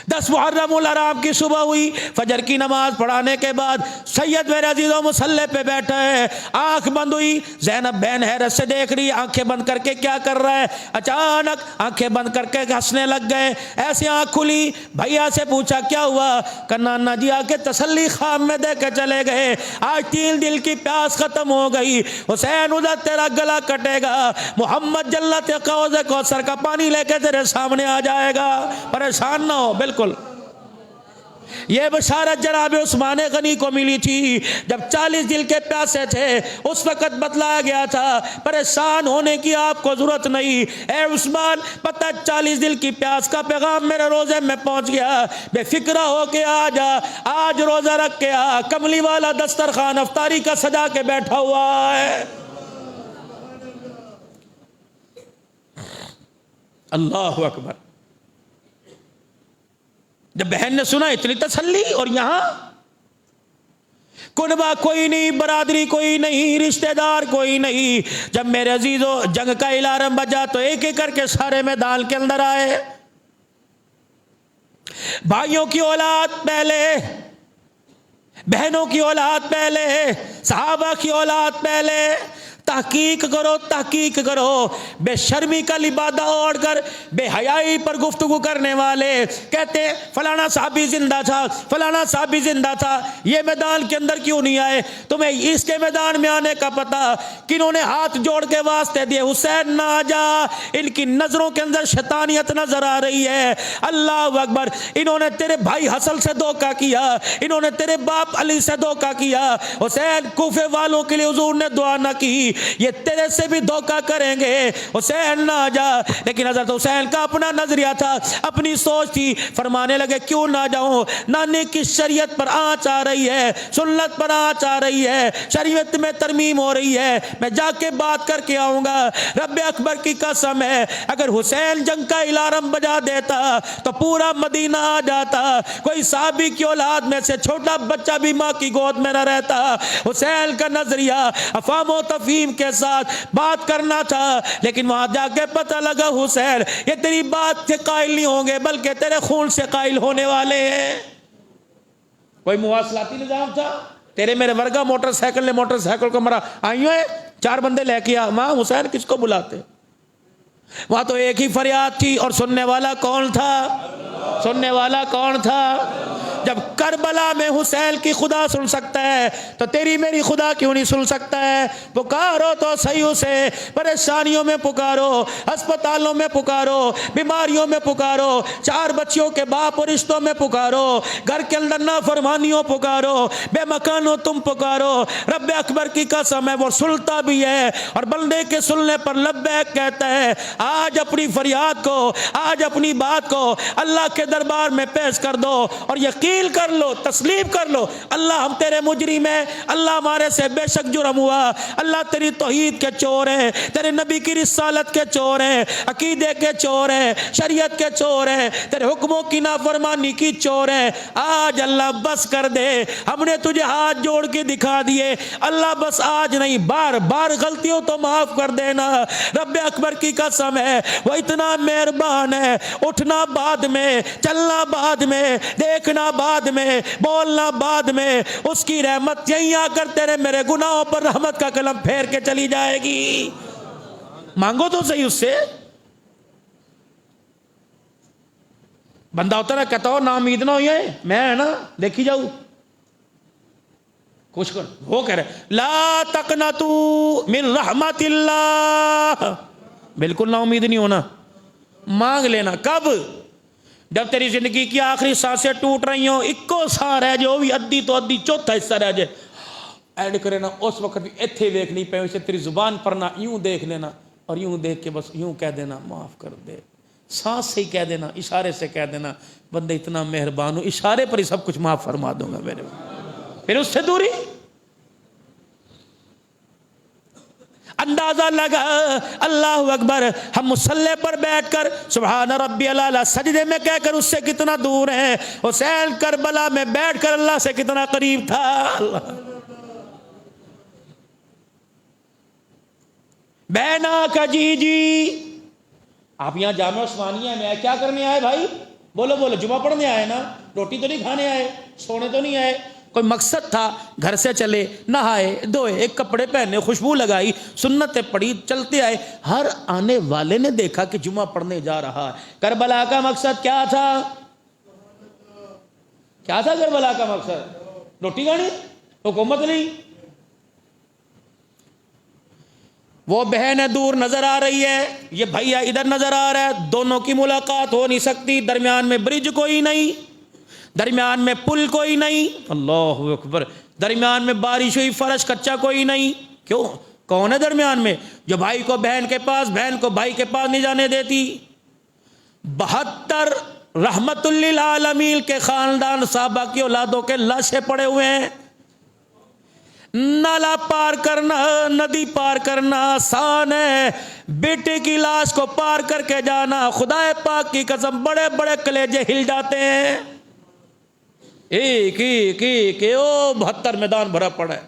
10 محرم الحرام کی صبح ہوئی، فجر کی نماز پڑھانے کے بعد سید میرے عزیزوں مصلی پہ بیٹھا ہے، آنکھ بند ہوئی۔ زینب بہن حیرت سے دیکھ رہی، آنکھیں بند کر کے کیا کر رہا ہے؟ اچانک آنکھیں بند کر کے ہنسنے لگ گئے۔ ایسے آنکھ کھلی، بھیا سے پوچھا کیا ہوا؟ کہ نانا جی آ کے تسلی خام میں دے کے چلے گئے، آج 3 دل کی پیاس ختم ہو گئی۔ حسین ادھر تیرا گلا کٹے گا، محمد جلت حوض کوثر کا پانی لے کے تیرے سامنے آ جائے گا، پریشان نہ ہو۔ بالکل یہ بشارت جناب عثمان غنی کو ملی تھی جب 40 دل کے پیاسے تھے، اس وقت بتلایا گیا تھا پریشان ہونے کی آپ کو ضرورت نہیں۔ اے عثمان، پتہ 40 دل کی پیاس کا پیغام میرے روزے میں پہنچ گیا، بے فکرہ ہو کے آ جا، آج روزہ رکھ کے آ، کملی والا دسترخوان افطاری کا سجا کے بیٹھا ہوا ہے۔ اللہ اکبر۔ جب بہن نے سنا اتنی تسلی، اور یہاں کنبہ کوئی نہیں، برادری کوئی نہیں، رشتہ دار کوئی نہیں۔ جب میرے عزیزوں جنگ کا الارم بجا تو ایک ایک کر کے سارے میدان کے اندر آئے۔ بھائیوں کی اولاد پہلے، بہنوں کی اولاد پہلے، صحابہ کی اولاد پہلے۔ تحقیق کرو، تحقیق کرو۔ بے شرمی کا لبادہ اوڑھ کر بے حیائی پر گفتگو کرنے والے کہتے فلانا صحابی زندہ تھا، فلانا صحابی زندہ تھا، یہ میدان کے اندر کیوں نہیں آئے؟ تمہیں اس کے میدان میں آنے کا پتہ؟ کنہوں نے ہاتھ جوڑ کے واسطے دیے، حسین نہ آ جا، ان کی نظروں کے اندر شیطانیت نظر آ رہی ہے۔ اللہ اکبر۔ انہوں نے تیرے بھائی حسن سے دھوکہ کیا، انہوں نے تیرے باپ علی سے دھوکہ کیا۔ حسین، کوفے والوں کے لیے حضور نے دعا نہ کی، یہ تیرے سے بھی دھوکہ کریں گے، حسین نہ جا۔ لیکن حضرت حسین کا اپنا نظریہ تھا، اپنی سوچ تھی، فرمانے لگے کیوں نہ جاؤں؟ نانے کی شریعت پر آنچ آ رہی ہے، سنت پر آنچ آ رہی ہے، شریعت میں ترمیم ہو رہی ہے، میں جا کے بات کر کے آؤں گا۔ رب اکبر کی قسم ہے، اگر حسین جنگ کا الارم بجا دیتا تو پورا مدینہ آ جاتا، کوئی صحابی کی اولاد میں سے چھوٹا بچہ بھی ماں کی گود میں نہ رہتا۔ حسین کا نظریہ افہام و تفہیم کے ساتھ بات کرنا تھا، لیکن وہاں جا کے پتہ لگا حسین یہ تیری بات سے قائل نہیں ہوں گے بلکہ تیرے خون سے قائل ہونے والے ہیں۔ کوئی مواصلاتی نظام تھا؟ تیرے میرے ورگا موٹر سائیکل نے موٹر سائیکل کو مرا، آئیوں 4 بندے لے کے آ، ماں حسین کس کو بلاتے؟ وہاں تو ایک ہی فریاد تھی، اور سننے والا کون تھا؟ سننے والا کون تھا؟ جب کربلا میں حسین کی خدا سن سکتا ہے تو تیری میری خدا کیوں نہیں سن سکتا ہے؟ پکارو تو صحیح اسے، پریشانیوں میں پکارو، ہسپتالوں میں پکارو، بیماریوں میں پکارو، 4 بچیوں کے باپ اور رشتوں میں پکارو، گھر کے اندر نافرمانیوں پکارو، بے مکانوں تم پکارو۔ رب اکبر کی قسم ہے وہ سنتا بھی ہے، اور بندے کے سننے پر لبیک کہتا ہے۔ آج اپنی فریاد کو، آج اپنی بات کو اللہ کے دربار میں پیش کر دو، اور یقین کر لو، تسلیم کر لو، اللہ ہم تیرے مجرم ہیں، اللہ ہمارے سے بے شک جرم ہوا، اللہ تیری توحید کے چور ہیں، تیرے نبی کی رسالت کے چور ہیں، عقیدے کے چور ہیں، شریعت کے چور ہیں، تیرے حکموں کی نافرمانی کی چور ہیں۔ آج اللہ بس کر دے، ہم نے تجھے ہاتھ جوڑ کے دکھا دیے، اللہ بس آج نہیں، بار بار غلطیوں تو معاف کر دینا۔ رب اکبر کی قسم ہے وہ اتنا مہربان ہے، اٹھنا بعد میں، چلنا بعد میں، دیکھنا بعد میں، بولنا بعد میں، اس کی رحمت یہیں آ کر تیرے میرے گناہوں پر رحمت کا قلم پھیر کے چلی جائے گی۔ مانگو تو صحیح اس سے. بندہ ہوتا نا کہتا ہو نا امید نہ ہو یہ میں ہے نا دیکھی جاؤ کچھ کر. وہ کہہ رہے لا تقنطوا من رحمت اللہ, بالکل نا امید نہیں ہونا, مانگ لینا. کب؟ جب تیری زندگی کی آخری سانسیں ٹوٹ رہی ہوں, اکو سا رہ جائے, وہ بھی ادھی تو ادھی, چوتھا حصہ رہ جائے, ایڈ کرے نا اس وقت بھی ایتھے دیکھ نہیں پائے, اسے تیری زبان پر نہ یوں دیکھ لینا اور یوں دیکھ کے بس یوں کہہ دینا معاف کر دے, سانس سے ہی کہہ دینا, اشارے سے کہہ دینا بندے اتنا مہربان ہوں, اشارے پر ہی سب کچھ معاف فرما دوں گا میرے. پھر اس سے دوری. اندازہ لگا اللہ اکبر, ہم مصلی پر بیٹھ کر سبحان ربی الاعلی سجدے میں کہہ کر اس سے کتنا دور ہیں. حسین کربلا میں بیٹھ کر اللہ سے کتنا قریب تھا. بینا کا جی جی. آپ یہاں جامعہ عثمانیہ میں کیا کرنے آئے بھائی؟ بولو بولو. جمعہ پڑھنے آئے نا, روٹی تو نہیں کھانے آئے, سونے تو نہیں آئے, کوئی مقصد تھا. گھر سے چلے, نہائے دھوئے, ایک کپڑے پہنے, خوشبو لگائی, سنتیں پڑھی, چلتے آئے. ہر آنے والے نے دیکھا کہ جمعہ پڑھنے جا رہا ہے. کربلا کا مقصد کیا تھا؟ کیا تھا کربلا کا مقصد؟ روٹی کھانی, حکومت نہیں. وہ بہن دور نظر آ رہی ہے, یہ بھیا ادھر نظر آ رہا ہے, دونوں کی ملاقات ہو نہیں سکتی, درمیان میں برج کوئی نہیں, درمیان میں پل کوئی نہیں, اللہ اکبر, درمیان میں بارش ہوئی فرش کچا کوئی نہیں. کیوں؟ کون ہے درمیان میں جو بھائی کو بہن کے پاس, بہن کو بھائی کے پاس نہیں جانے دیتی؟ 72 رحمت للعالمین کے خاندان صحابہ کی اولادوں کے لاشیں پڑے ہوئے ہیں. نالا پار کرنا, ندی پار کرنا آسان ہے, بیٹے کی لاش کو پار کر کے جانا خدا پاک کی قسم بڑے بڑے کلیجے ہل جاتے ہیں. ایک ایک ایک 72 میدان بھرا پڑا ہے.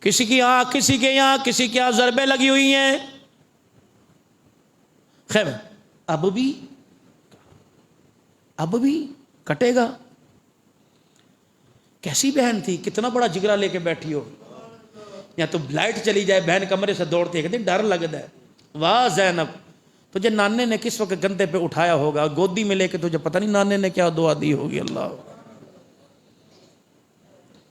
کسی کی آنکھ, کسی کے یہاں, کسی کے یہاں ضربیں لگی ہوئی ہیں. خیر اب بھی کٹے گا. کیسی بہن تھی, کتنا بڑا جگرا لے کے بیٹھی ہو. یا تو لائٹ چلی جائے بہن کمرے سے دوڑتی ہے, کہتی ڈر لگتا ہے. واہ زینب, تجھے نانے نے کس وقت گندے پہ اٹھایا ہوگا, گودی میں لے کے, تجھے پتہ نہیں نانے نے کیا دعا دی ہوگی. اللہ,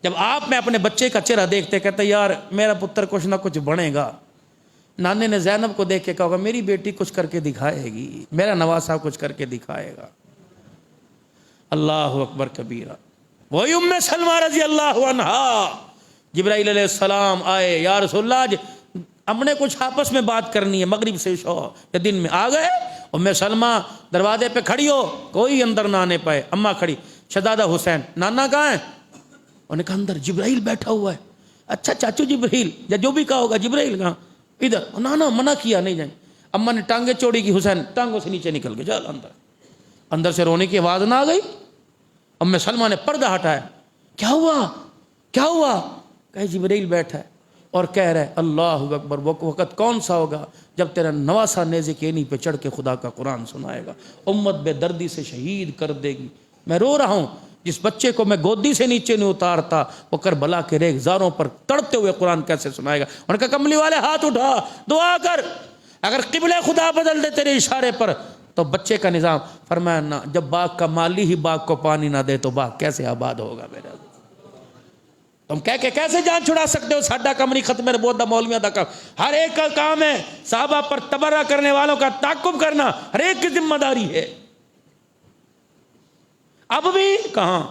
جب آپ میں اپنے بچے کا چہرہ دیکھتے کہتے یار میرا پتر کچھ نہ کچھ بنے گا. نانے نے زینب کو دیکھ کے کہا ہوگا میری بیٹی کچھ کر کے دکھائے گی, میرا نواسا کچھ کر کے دکھائے گا. اللہ اکبر کبیرہ. وہی ام سلمہ رضی اللہ عنہا, جبرائیل علیہ السلام آئے, یا رسول اللہ آج ہم نے کچھ آپس میں بات کرنی ہے, مغرب سے شو یا دن میں. آ گئے. ام سلمہ دروازے پہ کھڑی ہو, کوئی اندر نہ آنے پائے. اماں کھڑی, شہزادہ حسین نانا کہاں ہے؟ انہوں نے کہا اندر جبرائیل بیٹھا ہوا ہے. اچھا چاچو جبرائیل, یا جو بھی کہا ہوگا جبرائیل کہاں؟ ادھر. نانا منع کیا نہیں جائیں. اماں نے ٹانگیں چوڑی کی, حسین ٹانگوں سے نیچے نکل گئے, چل اندر. اندر سے رونے کی آواز نہ آ گئی. ام سلمہ نے پردہ ہٹایا, کیا ہوا کیا ہوا؟ کہ جبرائیل بیٹھا ہے اور کہہ رہا ہے اللہ اکبر. وہ وقت کون سا ہوگا جب تیرا نواسا نیزے کے اینی پہ چڑھ کے خدا کا قرآن سنائے گا, امت بے دردی سے شہید کر دے گی. میں رو رہا ہوں, جس بچے کو میں گودی سے نیچے نہیں اتارتا وہ کربلا کے ریگزاروں پر تڑپتے ہوئے قرآن کیسے سنائے گا. ان کا کملی والے ہاتھ اٹھا, دعا کر, اگر قبلہ خدا بدل دے تیرے اشارے پر تو بچے کا نظام. فرمایا نہ, جب باغ کا مالی ہی باغ کو پانی نہ دے تو باغ کیسے آباد ہوگا میرا؟ تم کہہ کے کیسے جان چھڑا سکتے ہو؟ ساڈا کم نہیں, ختم نبوت دا مولویاں دا کام, ہر ایک کا کام ہے. صحابہ پر تبرہ کرنے والوں کا تعاقب کرنا ہر ایک کی ذمہ داری ہے. اب بھی کہاں,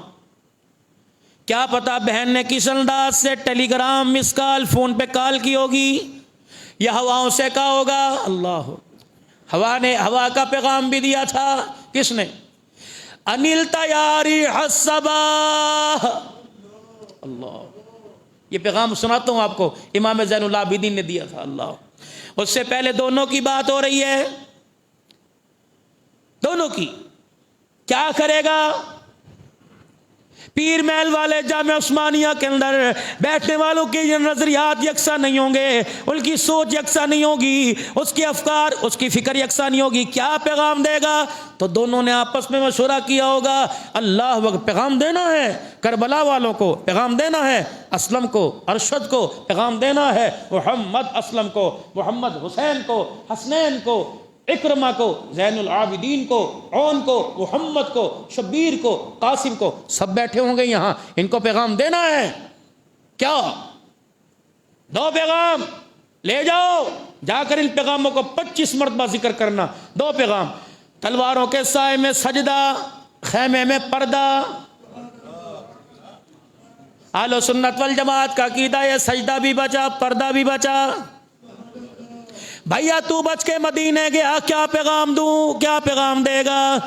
کیا پتا بہن نے کس انداز سے ٹیلی گرام, مس کال, فون پہ کال کی ہوگی یا ہواؤں سے کہا ہوگا. اللہ, ہوا نے ہوا کا پیغام بھی دیا تھا. کس نے؟ انل تیاری حسبا. اللہ, یہ پیغام سناتا ہوں آپ کو, امام زین العابدین نے دیا تھا. اللہ, اس سے پہلے دونوں کی بات ہو رہی ہے, دونوں کی. کیا کرے گا؟ پیر محل والے جامعہ عثمانیہ کے اندر بیٹھنے والوں کے یہ نظریات یکساں نہیں ہوں گے، ان کی سوچ یکساں نہیں ہوگی، اس کے افکار، اس کی فکر یکساں نہیں ہوگی. کیا پیغام دے گا؟ تو دونوں نے آپس میں مشورہ کیا ہوگا، اللہ وقت پیغام دینا ہے کربلا والوں کو، پیغام دینا ہے اسلم کو، ارشد کو، پیغام دینا ہے محمد اسلم کو، محمد حسین کو، حسنین کو، اکرمہ کو، زین العابدین کو، عون کو، محمد کو، شبیر کو، قاسم کو، سب بیٹھے ہوں گے یہاں، ان کو پیغام دینا ہے. کیا؟ دو پیغام لے جاؤ، جا کر ان پیغاموں کو 25 مرتبہ ذکر کرنا. دو پیغام: تلواروں کے سائے میں سجدہ، خیمے میں پردہ. اہل سنت والجماعت کا عقیدہ یہ سجدہ بھی بچا، پردہ بھی بچا. بھیا تو بچ کے مدینے گیا، کیا پیغام دوں؟ کیا پیغام دے گا؟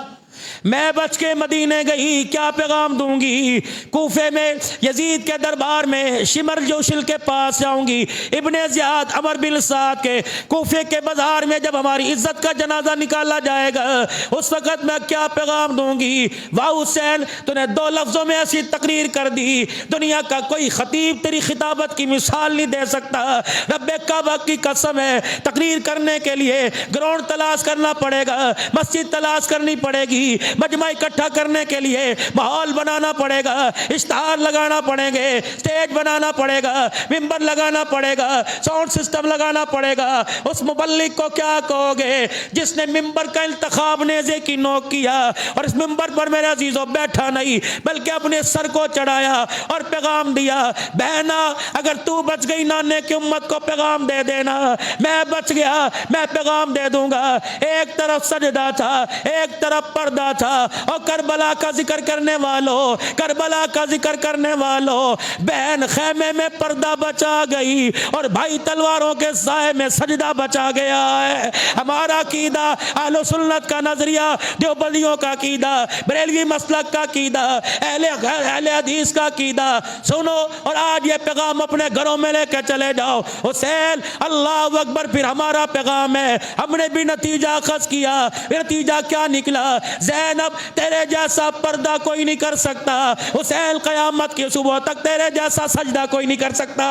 میں بچ کے مدینے گئی، کیا پیغام دوں گی؟ کوفے میں یزید کے دربار میں شمر جوشل کے پاس جاؤں گی، ابن زیاد عمر بن سعد کے کوفے کے بازار میں جب ہماری عزت کا جنازہ نکالا جائے گا اس وقت میں کیا پیغام دوں گی؟ واہ حسین، تو نے 2 لفظوں میں ایسی تقریر کر دی، دنیا کا کوئی خطیب تیری خطابت کی مثال نہیں دے سکتا. رب کعبہ کی قسم ہے، تقریر کرنے کے لیے گراؤنڈ تلاش کرنا پڑے گا، مسجد تلاش کرنی پڑے گی، مجمع اکٹھا کرنے کے لیے ماحول بنانا پڑے گا، اشتہار لگانا پڑیں گے، سٹیج بنانا پڑے گا، ممبر لگانا پڑے گا، ساؤنڈ سسٹم لگانا پڑے گا. اس مبلغ کو کیا کہو گے جس نے ممبر کا انتخاب نیزے کی نوک کیا اور اس ممبر پر میرے عزیزوں بیٹھا نہیں بلکہ اپنے سر کو چڑھایا اور پیغام دیا؟ بہنا اگر تو بچ گئی، نانے کی امت کو پیغام دے دینا، میں بچ گیا، میں پیغام دے دوں گا. ایک طرف سجدہ تھا، ایک طرف پردہ تھا، اور کربلا کا ذکر کرنے والوں، کربلا کا ذکر کرنے والوں، بہن خیمے میں پردہ بچا گئی اور بھائی تلواروں کے سائے میں سجدہ بچا گیا ہے. ہمارا عقیدہ، اہل سنت کا نظریہ، دیوبندیوں کا عقیدہ، بریلوی مسلک کا عقیدہ، اہل حدیث کا عقیدہ سنو اور آج یہ پیغام اپنے گھروں میں لے کے چلے جاؤ. حسین اللہ اکبر. پھر ہمارا پیغام ہے، ہم نے بھی نتیجہ اخذ کیا. نتیجہ کیا نکلا؟ زینب تیرے جیسا پردہ کوئی نہیں کر سکتا، حسین قیامت کی صبح تک تیرے جیسا سجدہ کوئی نہیں کر سکتا.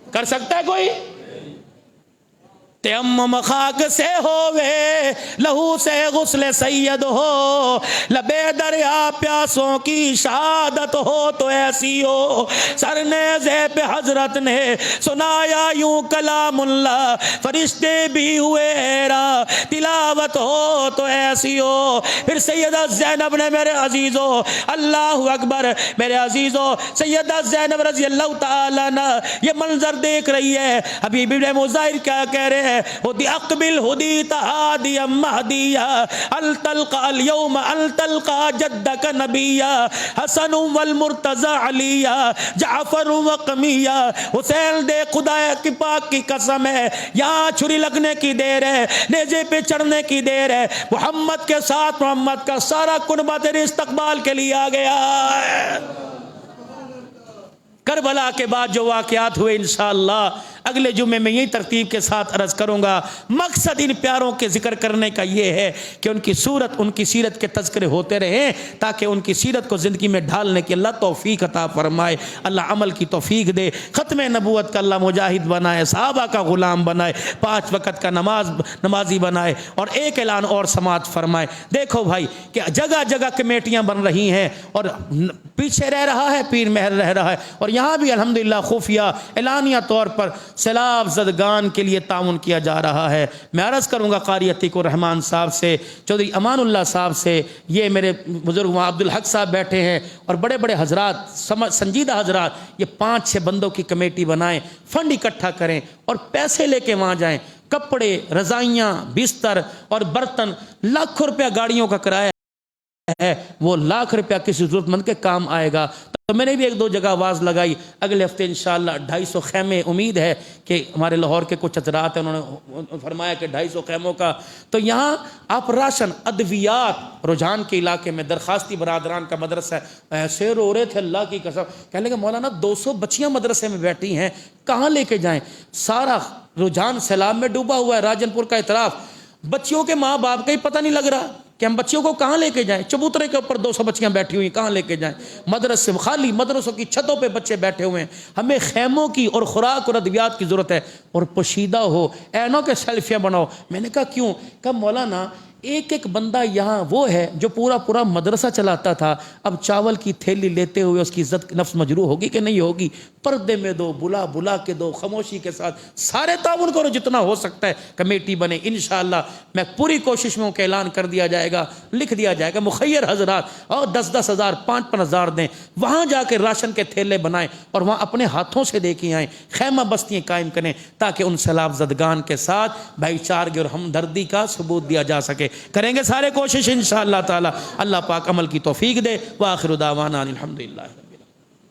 کر سکتا ہے کوئی؟ تیمم خاک سے ہووے، لہو سے غسل سید ہو، لبے دریا پیاسوں کی شہادت ہو تو ایسی ہو. سر نیزے پہ حضرت نے سنایا یوں کلام اللہ، فرشتے بھی ہوئے حیران، تلاوت ہو تو ایسی ہو. پھر سیدہ زینب نے میرے عزیزو، اللہ اکبر، میرے عزیزو، سیدہ زینب رضی اللہ تعالیٰ عنہ یہ منظر دیکھ رہی ہے. حبیب ابن مظاہر کیا کہہ رہے ہیں؟ ہدی اقبل ہدیت ہادیا مہدیا، التلقى اليوم التلقى جدک نبیا، حسن والمرتضی علیا، جعفر وقمیا. حسین دے خدا کی پاک کی قسم ہے، یہاں چھری لگنے کی دیر ہے، نیزے پہ چڑھنے کی دیر ہے. محمد کے ساتھ محمد کا سارا کنبہ تیرے استقبال کے لیے آ گیا ہے. کربلا کے بعد جو واقعات ہوئے انشاءاللہ اگلے جمعے میں یہی ترتیب کے ساتھ عرض کروں گا. مقصد ان پیاروں کے ذکر کرنے کا یہ ہے کہ ان کی صورت، ان کی سیرت کے تذکرے ہوتے رہیں تاکہ ان کی سیرت کو زندگی میں ڈھالنے کی اللہ توفیق عطا فرمائے، اللہ عمل کی توفیق دے، ختم نبوت کا اللہ مجاہد بنائے، صحابہ کا غلام بنائے، 5 وقت کا نمازی بنائے، اور ایک اعلان اور سماعت فرمائے. دیکھو بھائی کہ جگہ جگہ کمیٹیاں بن رہی ہیں اور پیچھے رہ رہا ہے پیر محل رہ رہا ہے، اور یہاں بھی الحمدللہ خفیہ اعلانیہ طور پر سیلاب زدگان کے لیے تعاون کیا جا رہا ہے. میں عرض کروں گا قاری عتیق الرحمان صاحب سے، چودھری امان اللہ صاحب سے، یہ میرے بزرگ وہاں عبدالحق صاحب بیٹھے ہیں، اور بڑے بڑے حضرات، سنجیدہ حضرات، یہ 5-6 بندوں کی کمیٹی بنائیں، فنڈ اکٹھا کریں اور پیسے لے کے وہاں جائیں. کپڑے، رضائیاں، بستر اور برتن، لاکھوں روپیہ گاڑیوں کا کرایہ ہے، وہ لاکھ روپیہ کسی ضرورت مند کے کام آئے گا. تو میں نے بھی 1-2 جگہ آواز لگائی، اگلے ہفتے انشاءاللہ 250 خیمے، امید ہے کہ ہمارے لاہور کے کچھ حضرات ہیں، انہوں نے فرمایا کہ 250 خیموں کا. تو یہاں آپ راشن، ادویات، رجحان کے علاقے میں درخواستی برادران کا مدرسہ ہے. ایسے رو رہے تھے اللہ کی قسم، کہنے لگے مولانا 200 بچیاں مدرسے میں بیٹھی ہیں، کہاں لے کے جائیں؟ سارا رجحان سیلاب میں ڈوبا ہوا ہے. راجن پور کا اعتراف، بچیوں کے ماں باپ کا ہی پتہ نہیں لگ رہا. کہ ہم بچیوں کو کہاں لے کے جائیں؟ چبوترے کے اوپر 200 بچیاں بیٹھی ہوئی، کہاں لے کے جائیں؟ مدرسے خالی، مدرسوں کی چھتوں پہ بچے بیٹھے ہوئے ہیں۔ ہمیں خیموں کی اور خوراک اور ادویات کی ضرورت ہے، اور پوشیدہ ہو، اینوں کے سیلفیاں بناؤ۔ میں نے کہا کیوں؟ کہ مولانا ایک ایک بندہ یہاں وہ ہے جو پورا مدرسہ چلاتا تھا، اب چاول کی تھیلی لیتے ہوئے اس کی عزت نفس مجروح ہوگی کہ نہیں ہوگی؟ پردے میں دو، بلا کے دو، خاموشی کے ساتھ سارے تعاون کرو جتنا ہو سکتا ہے، کمیٹی بنے۔ انشاءاللہ میں پوری کوشش میں ہوں کہ اعلان کر دیا جائے گا، لکھ دیا جائے گا، مخیر حضرات اور 10-10 ہزار 5-5 ہزار دیں، وہاں جا کے راشن کے تھیلے بنائیں اور وہاں اپنے ہاتھوں سے دے کے آئیں، خیمہ بستیاں قائم کریں، تاکہ ان سیلاب زدگان کے ساتھ بھائی چارگی اور ہمدردی کا ثبوت دیا جا سکے۔ کریں گے سارے کوشش انشاءاللہ تعالی، اللہ پاک عمل کی توفیق دے۔ وآخر دعوانا الحمدللہ۔